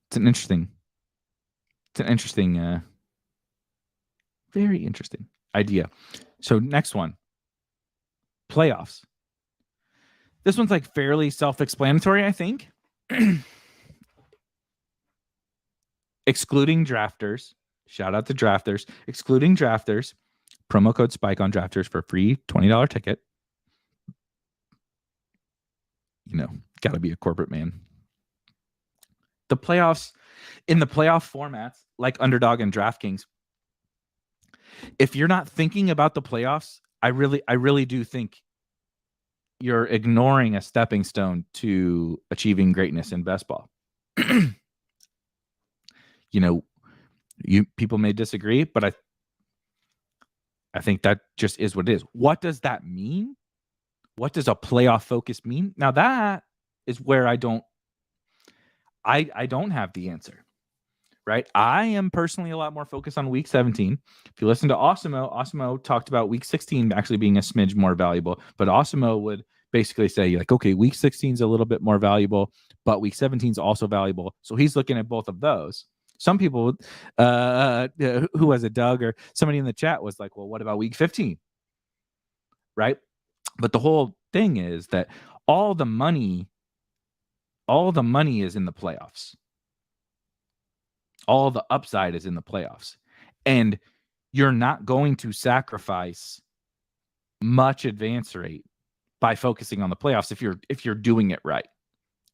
S1: It's an interesting, very interesting idea. So next one, playoffs. This one's like fairly self-explanatory, I think. Excluding drafters, shout out to drafters, excluding drafters, promo code SPIKE on drafters for a free $20 ticket. Got to be a corporate man. The playoffs, in the playoff formats, like Underdog and DraftKings, if you're not thinking about the playoffs, I really do think you're ignoring a stepping stone to achieving greatness in best ball. People may disagree, but I think that just is what it is. What does that mean? What does a playoff focus mean? Now that is where I don't have the answer, right? I am personally a lot more focused on week 17. If you listen to Osimo talked about week 16 actually being a smidge more valuable, but Osimo would basically say, like, okay, week 16 is a little bit more valuable, but week 17 is also valuable. So he's looking at both of those. Some people who was a Doug or somebody in the chat was like, well, what about week 15? Right? But the whole thing is that all the money is in the playoffs. All the upside is in the playoffs. And you're not going to sacrifice much advance rate by focusing on the playoffs if you're doing it right.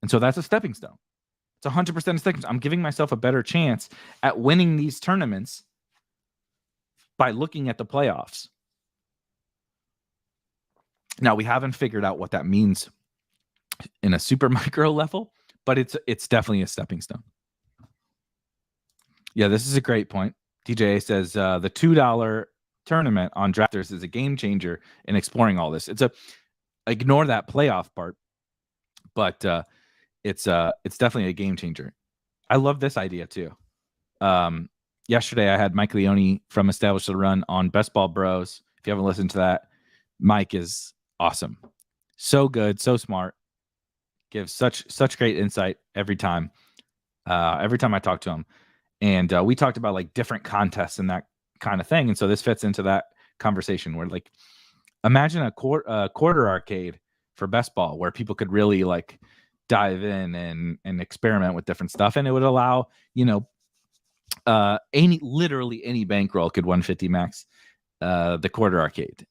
S1: And so that's a stepping stone. It's 100% a stepping stone. I'm giving myself a better chance at winning these tournaments by looking at the playoffs. Now, we haven't figured out what that means in a super micro level, but it's definitely a stepping stone. Yeah, this is a great point. TJ says the $2 tournament on Drafters is a game changer in exploring all this. Ignore that playoff part, but it's definitely a game changer. I love this idea too. Yesterday I had Mike Leone from Establish the Run on Best Ball Bros. If you haven't listened to that, Mike is awesome. So good, so smart. Gives such great insight every time. Every time I talk to him. And we talked about like different contests and that kind of thing. And so this fits into that conversation where like imagine a quarter arcade for best ball where people could really like dive in and experiment with different stuff. And it would allow, literally any bankroll could 150 max the quarter arcade.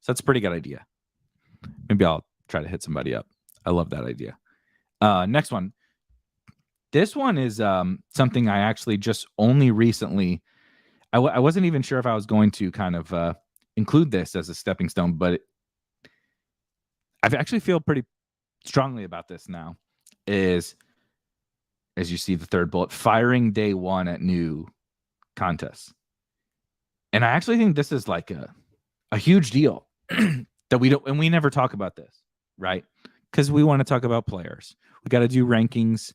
S1: So that's a pretty good idea. Maybe I'll try to hit somebody up. I love that idea. Next one. This one is something I actually just only recently, I wasn't even sure if I was going to kind of include this as a stepping stone, but I actually feel pretty strongly about this now, is, as you see the third bullet, firing day one at new contests. And I actually think this is like a huge deal that we never talk about this, right? Because we want to talk about players. We got to do rankings.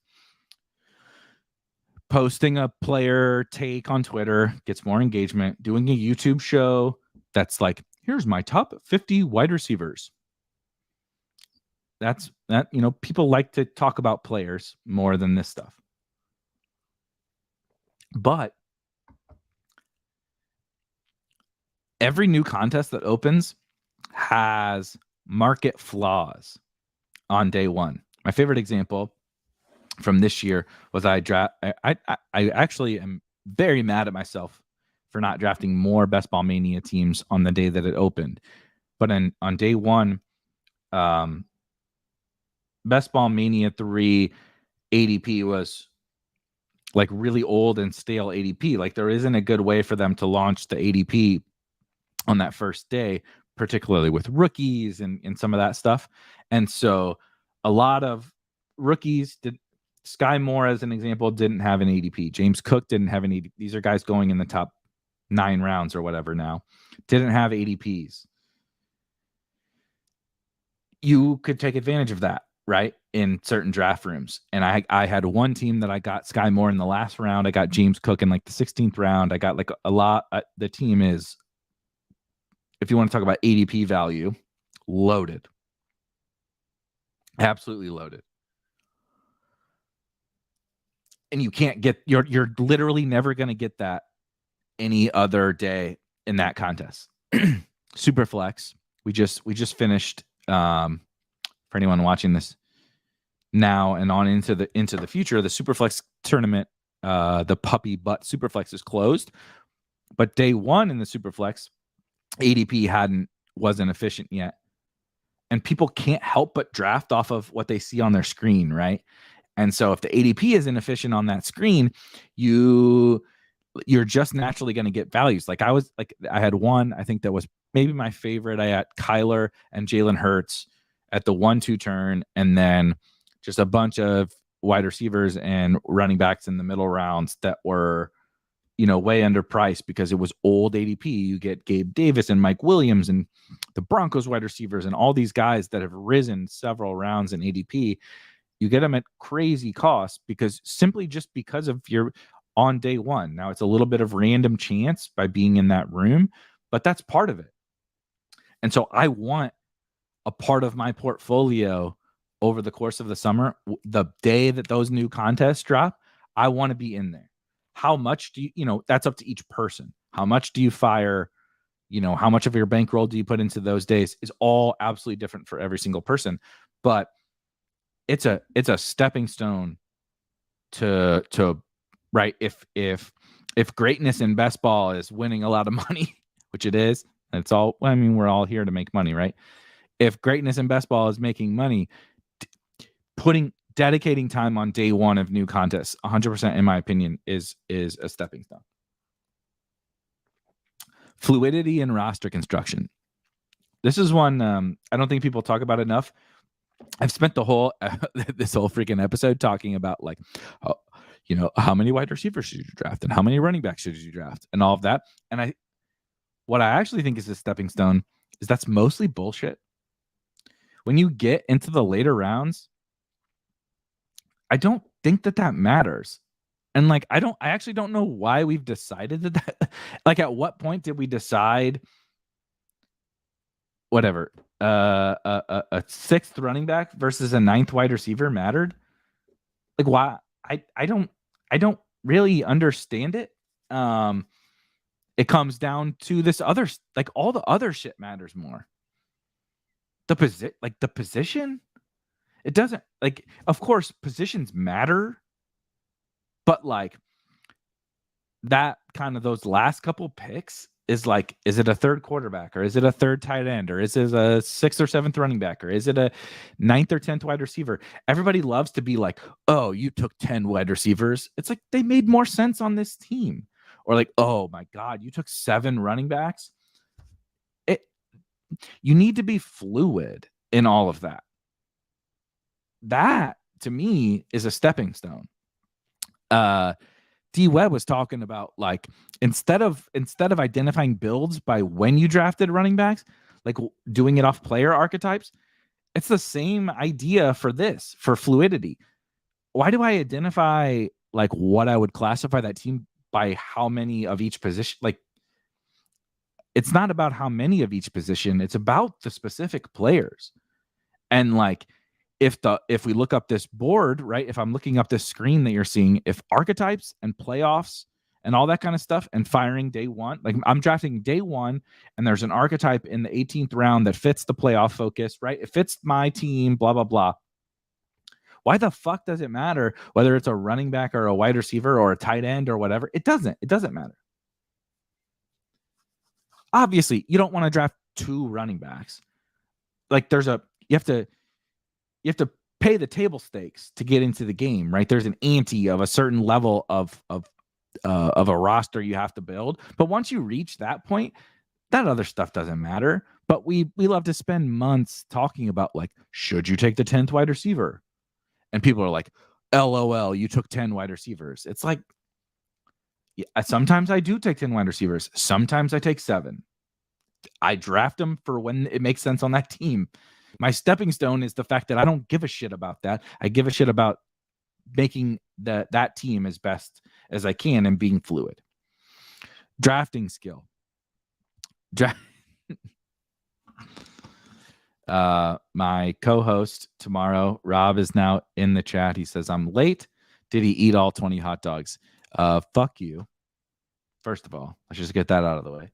S1: Posting a player take on Twitter gets more engagement. Doing a YouTube show that's like, here's my top 50 wide receivers. That, people like to talk about players more than this stuff. But every new contest that opens has market flaws on day one. My favorite example from this year was I actually am very mad at myself for not drafting more Best Ball Mania teams on the day that it opened. But on day one, Best Ball Mania 3 ADP was like really old and stale ADP. Like there isn't a good way for them to launch the ADP on that first day, particularly with rookies and some of that stuff. And so a lot of rookies did. Sky Moore, as an example, didn't have an ADP. James Cook didn't have an ADP. These are guys going in the top 9 rounds or whatever now. Didn't have ADPs. You could take advantage of that, right, in certain draft rooms. And I had one team that I got Sky Moore in the last round. I got James Cook in like the 16th round. I got like a lot. The team is, if you want to talk about ADP value, loaded. Absolutely loaded. And you can't get, you're literally never going to get that any other day in that contest. Superflex. We just finished, for anyone watching this now and on into the future, the Superflex tournament, the puppy butt Superflex is closed. But day one in the Superflex, ADP wasn't efficient yet. And people can't help but draft off of what they see on their screen, right? And so if the ADP is inefficient on that screen, you're just naturally going to get values. Like I had one, I think that was maybe my favorite. I had Kyler and Jalen Hurts at the 1-2 turn, and then just a bunch of wide receivers and running backs in the middle rounds that were, way underpriced because it was old ADP. You get Gabe Davis and Mike Williams and the Broncos wide receivers and all these guys that have risen several rounds in ADP. You get them at crazy cost because of your on day one. Now it's a little bit of random chance by being in that room, but that's part of it. And so I want a part of my portfolio over the course of the summer, the day that those new contests drop, I want to be in there. how much do you, that's up to each person. How much do you fire? How much of your bankroll do you put into those days is all absolutely different for every single person. But it's a stepping stone to right. If greatness in best ball is winning a lot of money, which it is, it's all, I mean, we're all here to make money, right? If greatness in best ball is making money, dedicating time on day one of new contests, 100%, in my opinion, is a stepping stone. Fluidity in roster construction. This is one I don't think people talk about enough. I've spent the whole this whole freaking episode talking about like, how many wide receivers should you draft and how many running backs should you draft and all of that. And what I actually think is a stepping stone is that's mostly bullshit. When you get into the later rounds, I don't think that matters. And like, I actually don't know why we've decided that like, at what point did we decide whatever, a sixth running back versus a ninth wide receiver mattered? Like, why? I don't really understand it. It comes down to this other, like, all the other shit matters more. The position, it doesn't, like, of course positions matter, but like that kind of, those last couple picks is like, is it a third quarterback or is it a third tight end or is it a sixth or seventh running back or is it a ninth or 10th wide receiver? Everybody loves to be like, oh, you took 10 wide receivers. It's like, they made more sense on this team. Or like, oh my God, you took 7 running backs. You need to be fluid in all of that. That to me is a stepping stone. D Webb was talking about like, instead of identifying builds by when you drafted running backs, like doing it off player archetypes, it's the same idea for this, for fluidity. Why do I identify like what I would classify that team by how many of each position? Like, it's not about how many of each position, it's about the specific players. And like, if we look up this board, right? If I'm looking up this screen that you're seeing, if archetypes and playoffs and all that kind of stuff and firing day one, like I'm drafting day one and there's an archetype in the 18th round that fits the playoff focus, right? It fits my team, blah, blah, blah. Why the fuck does it matter whether it's a running back or a wide receiver or a tight end or whatever? It doesn't matter. Obviously, you don't want to draft 2 running backs. Like, you have to pay the table stakes to get into the game, right? There's an ante of a certain level of a roster you have to build. But once you reach that point, that other stuff doesn't matter. But we love to spend months talking about like, should you take the 10th wide receiver? And people are like, LOL, you took 10 wide receivers. It's like, yeah, sometimes I do take 10 wide receivers. Sometimes I take 7. I draft them for when it makes sense on that team. My stepping stone is the fact that I don't give a shit about that. I give a shit about making that team as best as I can and being fluid. Drafting skill. My co-host tomorrow, Rob, is now in the chat. He says, I'm late. Did he eat all 20 hot dogs? Fuck you. First of all, let's just get that out of the way.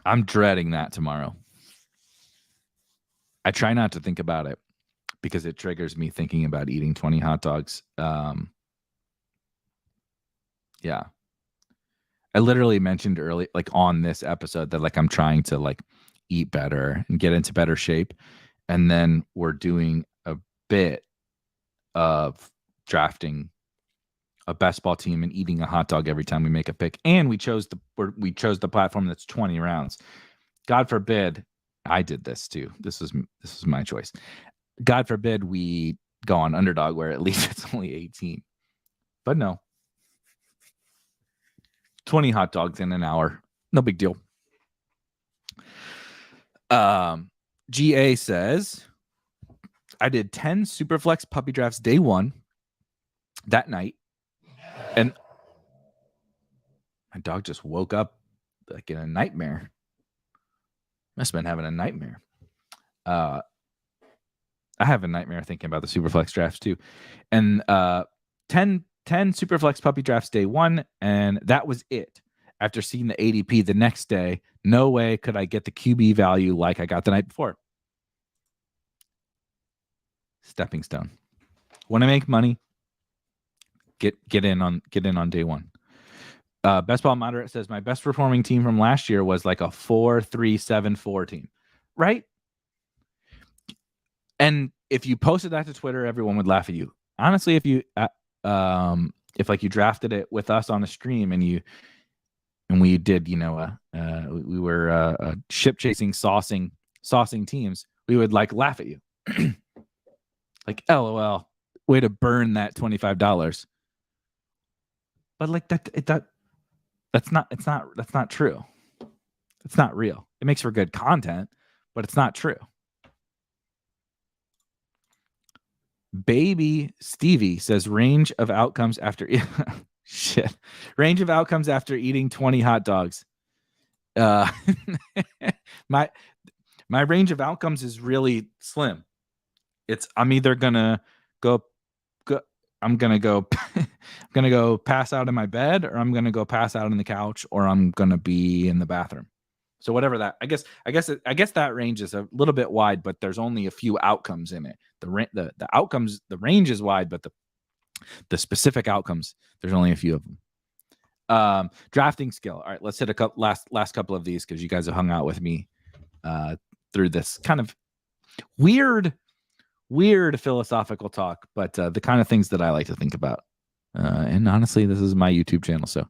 S1: I'm dreading that tomorrow. I try not to think about it because it triggers me thinking about eating 20 hot dogs. Yeah. I literally mentioned early, like on this episode, that like I'm trying to like eat better and get into better shape. And then we're doing a bit of drafting a best ball team and eating a hot dog every time we make a pick. And we chose the platform that's 20 rounds. God forbid I did this too. This was my choice. God forbid we go on Underdog where at least it's only 18. But no. 20 hot dogs in an hour. No big deal. GA says, I did 10 Superflex puppy drafts day one that night. And my dog just woke up like in a nightmare. Must have been having a nightmare. I have a nightmare thinking about the Superflex drafts too. And 10 Superflex puppy drafts day one, and that was it. After seeing the ADP the next day, no way could I get the QB value like I got the night before. Stepping stone. Want to make money? Get in on day one. Best Ball Moderate says my best performing team from last year was like a 4-3-7-4 team, right? And if you posted that to Twitter, everyone would laugh at you. Honestly, if you if like you drafted it with us on a stream and we did, we were ship chasing, saucing teams, we would like laugh at you. Like, LOL, way to burn that $25. But like that's not true. It's not real. It makes for good content, but it's not true. Baby Stevie says range of outcomes after range of outcomes after eating 20 hot dogs. My range of outcomes is really slim. I'm either gonna go I'm gonna go pass out in my bed, or I'm gonna go pass out on the couch, or I'm gonna be in the bathroom. So whatever that, I guess that range is a little bit wide, but there's only a few outcomes in it. The outcomes, the range is wide, but the specific outcomes, there's only a few of them. Drafting skill. All right, let's hit a couple last couple of these because you guys have hung out with me through this kind of weird philosophical talk, but the kind of things that I like to think about. And honestly, this is my YouTube channel, so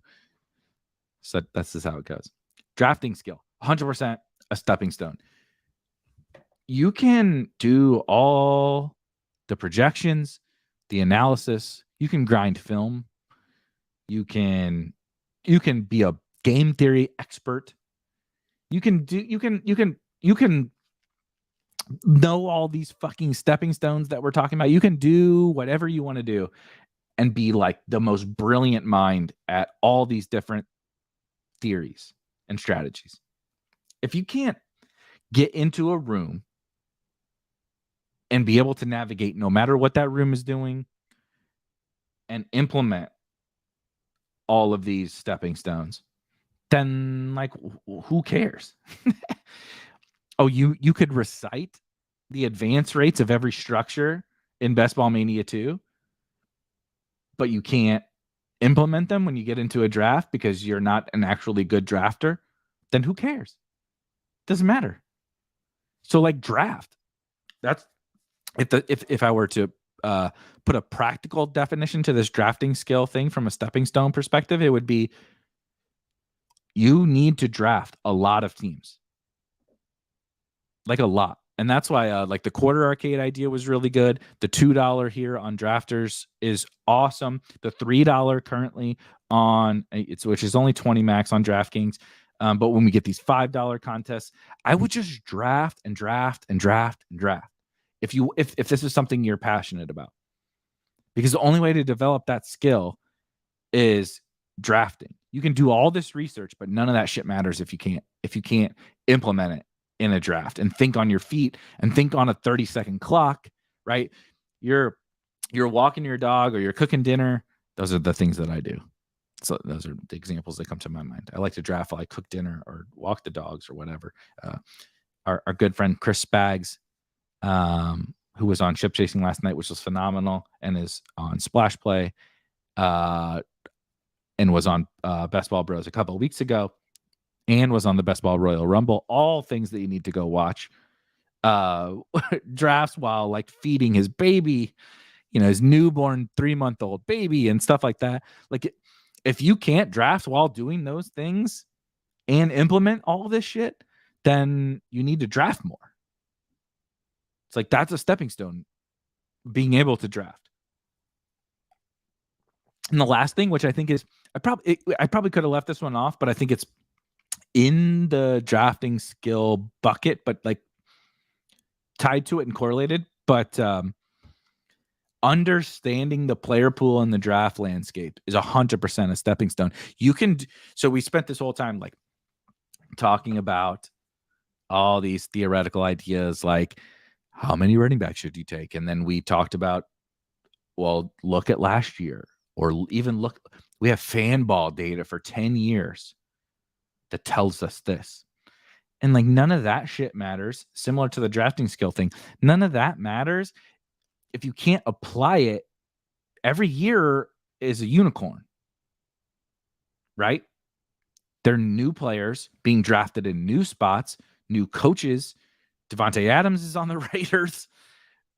S1: that's just how it goes. Drafting skill, 100% a stepping stone. You can do all the projections, the analysis. You can grind film. You can be a game theory expert. You can know all these fucking stepping stones that we're talking about. You can do whatever you want to do and be like the most brilliant mind at all these different theories and strategies. If you can't get into a room and be able to navigate no matter what that room is doing and implement all of these stepping stones, then like who cares? Oh, you could recite the advance rates of every structure in Best Ball Mania 2, but you can't implement them when you get into a draft because you're not an actually good drafter, then who cares? Doesn't matter. So like draft. That's if I were to put a practical definition to this drafting skill thing from a stepping stone perspective, it would be you need to draft a lot of teams. Like a lot. And that's why like the quarter arcade idea was really good. The $2 here on drafters is awesome. The $3 currently on which is only 20 max on DraftKings. But when we get these $5 contests, I would just draft and draft and draft and draft. If this is something you're passionate about. Because the only way to develop that skill is drafting. You can do all this research, but none of that shit matters if you can't implement it in a draft and think on your feet and think on a 30-second clock, right? You're walking your dog or you're cooking dinner. Those are the things that I do. So those are the examples that come to my mind. I like to draft while I cook dinner or walk the dogs or whatever. Our good friend Chris Spags, who was on Ship Chasing last night, which was phenomenal, and is on Splash Play, and was on Best Ball Bros a couple of weeks ago, and was on the Best Ball Royal Rumble. All things that you need to go watch. Drafts while like feeding his baby, his newborn 3-month-old baby and stuff like that. Like if you can't draft while doing those things and implement all this shit, then you need to draft more. It's like that's a stepping stone, being able to draft. And the last thing, which I think is, I probably could have left this one off, but I think it's in the drafting skill bucket, but like tied to it and correlated. But understanding the player pool and the draft landscape is 100% a stepping stone. So we spent this whole time like talking about all these theoretical ideas, like how many running backs should you take? And then we talked about, well, look at last year, or even look, we have fan ball data for 10 years that tells us this. And like none of that shit matters, similar to the drafting skill thing. None of that matters if you can't apply it. Every year is a unicorn, right? They're new players being drafted in new spots, new coaches. Devontae Adams is on the Raiders,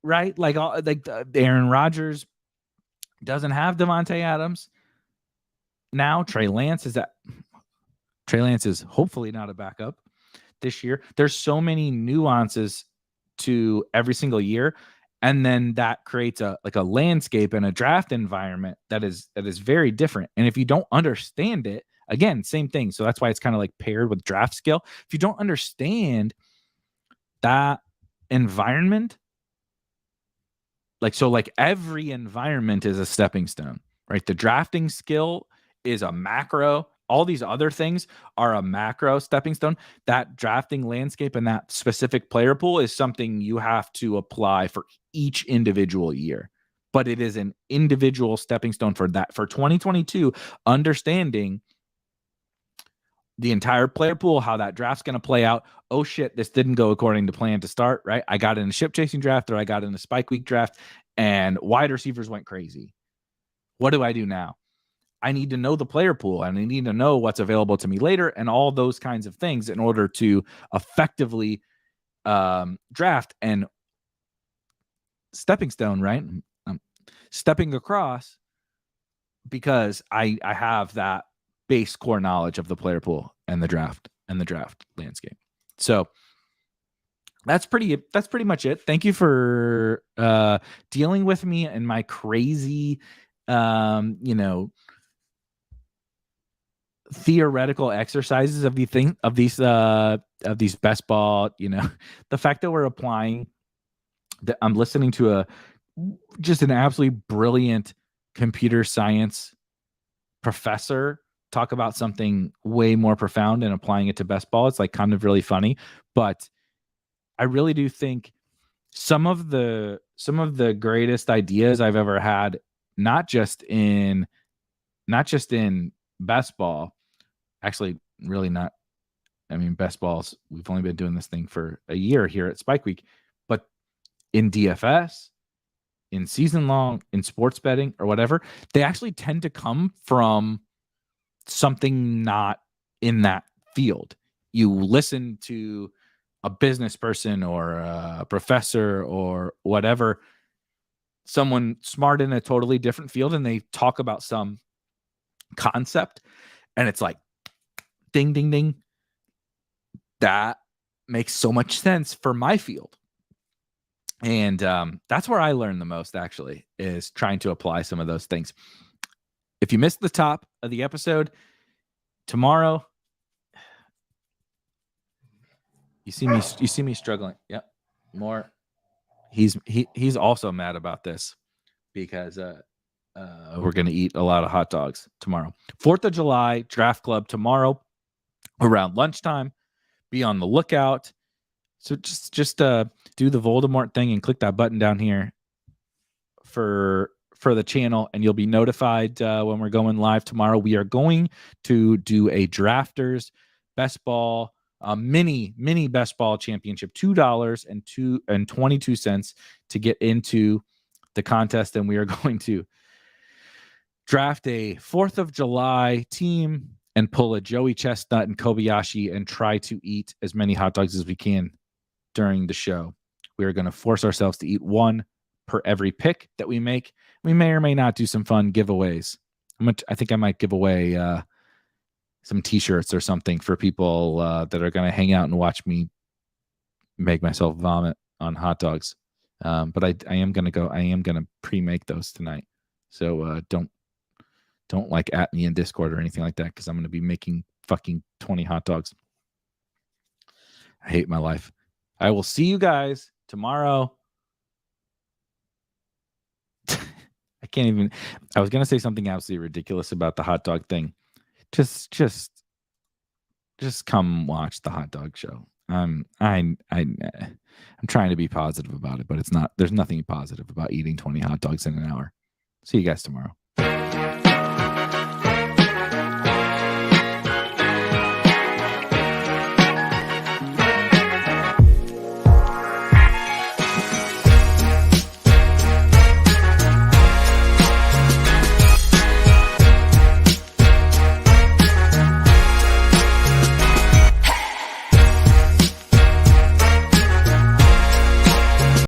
S1: right? Like Aaron Rodgers doesn't have Devontae Adams. Now Trey Lance is hopefully not a backup this year. There's so many nuances to every single year, and then that creates a landscape and a draft environment that is very different. And if you don't understand it, again, same thing. So that's why it's kind of like paired with draft skill. If you don't understand that environment, like every environment is a stepping stone, right? The drafting skill is a macro. All these other things are a macro stepping stone. That drafting landscape and that specific player pool is something you have to apply for each individual year. But it is an individual stepping stone for that. For 2022, understanding the entire player pool, how that draft's going to play out. Oh shit, this didn't go according to plan to start, right? I got in a ship chasing draft, or I got in a spike week draft, and wide receivers went crazy. What do I do now? I need to know the player pool, and I need to know what's available to me later, and all those kinds of things in order to effectively draft. And stepping stone, right? Stepping across, because I have that base core knowledge of the player pool and the draft landscape. So that's pretty much it. Thank you for dealing with me and my crazy theoretical exercises of these best ball, the fact that we're applying, that I'm listening to just an absolutely brilliant computer science professor talk about something way more profound and applying it to best ball. It's like kind of really funny, but I really do think some of the greatest ideas I've ever had, not just in best ball, actually really not. I mean, best balls, we've only been doing this thing for a year here at Spike Week, but in DFS, in season long, in sports betting or whatever, they actually tend to come from something not in that field. You listen to a business person or a professor or whatever, someone smart in a totally different field, and they talk about some concept, and it's like, ding, ding, ding. That makes so much sense for my field. And that's where I learn the most, actually, is trying to apply some of those things. If you missed the top of the episode, tomorrow, you see me struggling. Yep. More. He's also mad about this because we're going to eat a lot of hot dogs tomorrow. 4th of July draft club tomorrow around lunchtime. Be on the lookout. So just do the Voldemort thing and click that button down here for the channel, and you'll be notified when we're going live tomorrow. We are going to do a drafters best ball mini best ball championship, $2.22 to get into the contest, and we are going to draft a 4th of July team and pull a Joey Chestnut and Kobayashi and try to eat as many hot dogs as we can during the show. We are going to force ourselves to eat one per every pick that we make. We may or may not do some fun giveaways. I think I might give away some t-shirts or something for people that are going to hang out and watch me make myself vomit on hot dogs. But I am going to pre-make those tonight. So don't like at me in Discord or anything like that, because I'm going to be making fucking 20 hot dogs. I hate my life. I will see you guys tomorrow. I was going to say something absolutely ridiculous about the hot dog thing. Just come watch the hot dog show. I'm trying to be positive about it, but it's not. There's nothing positive about eating 20 hot dogs in an hour. See you guys tomorrow.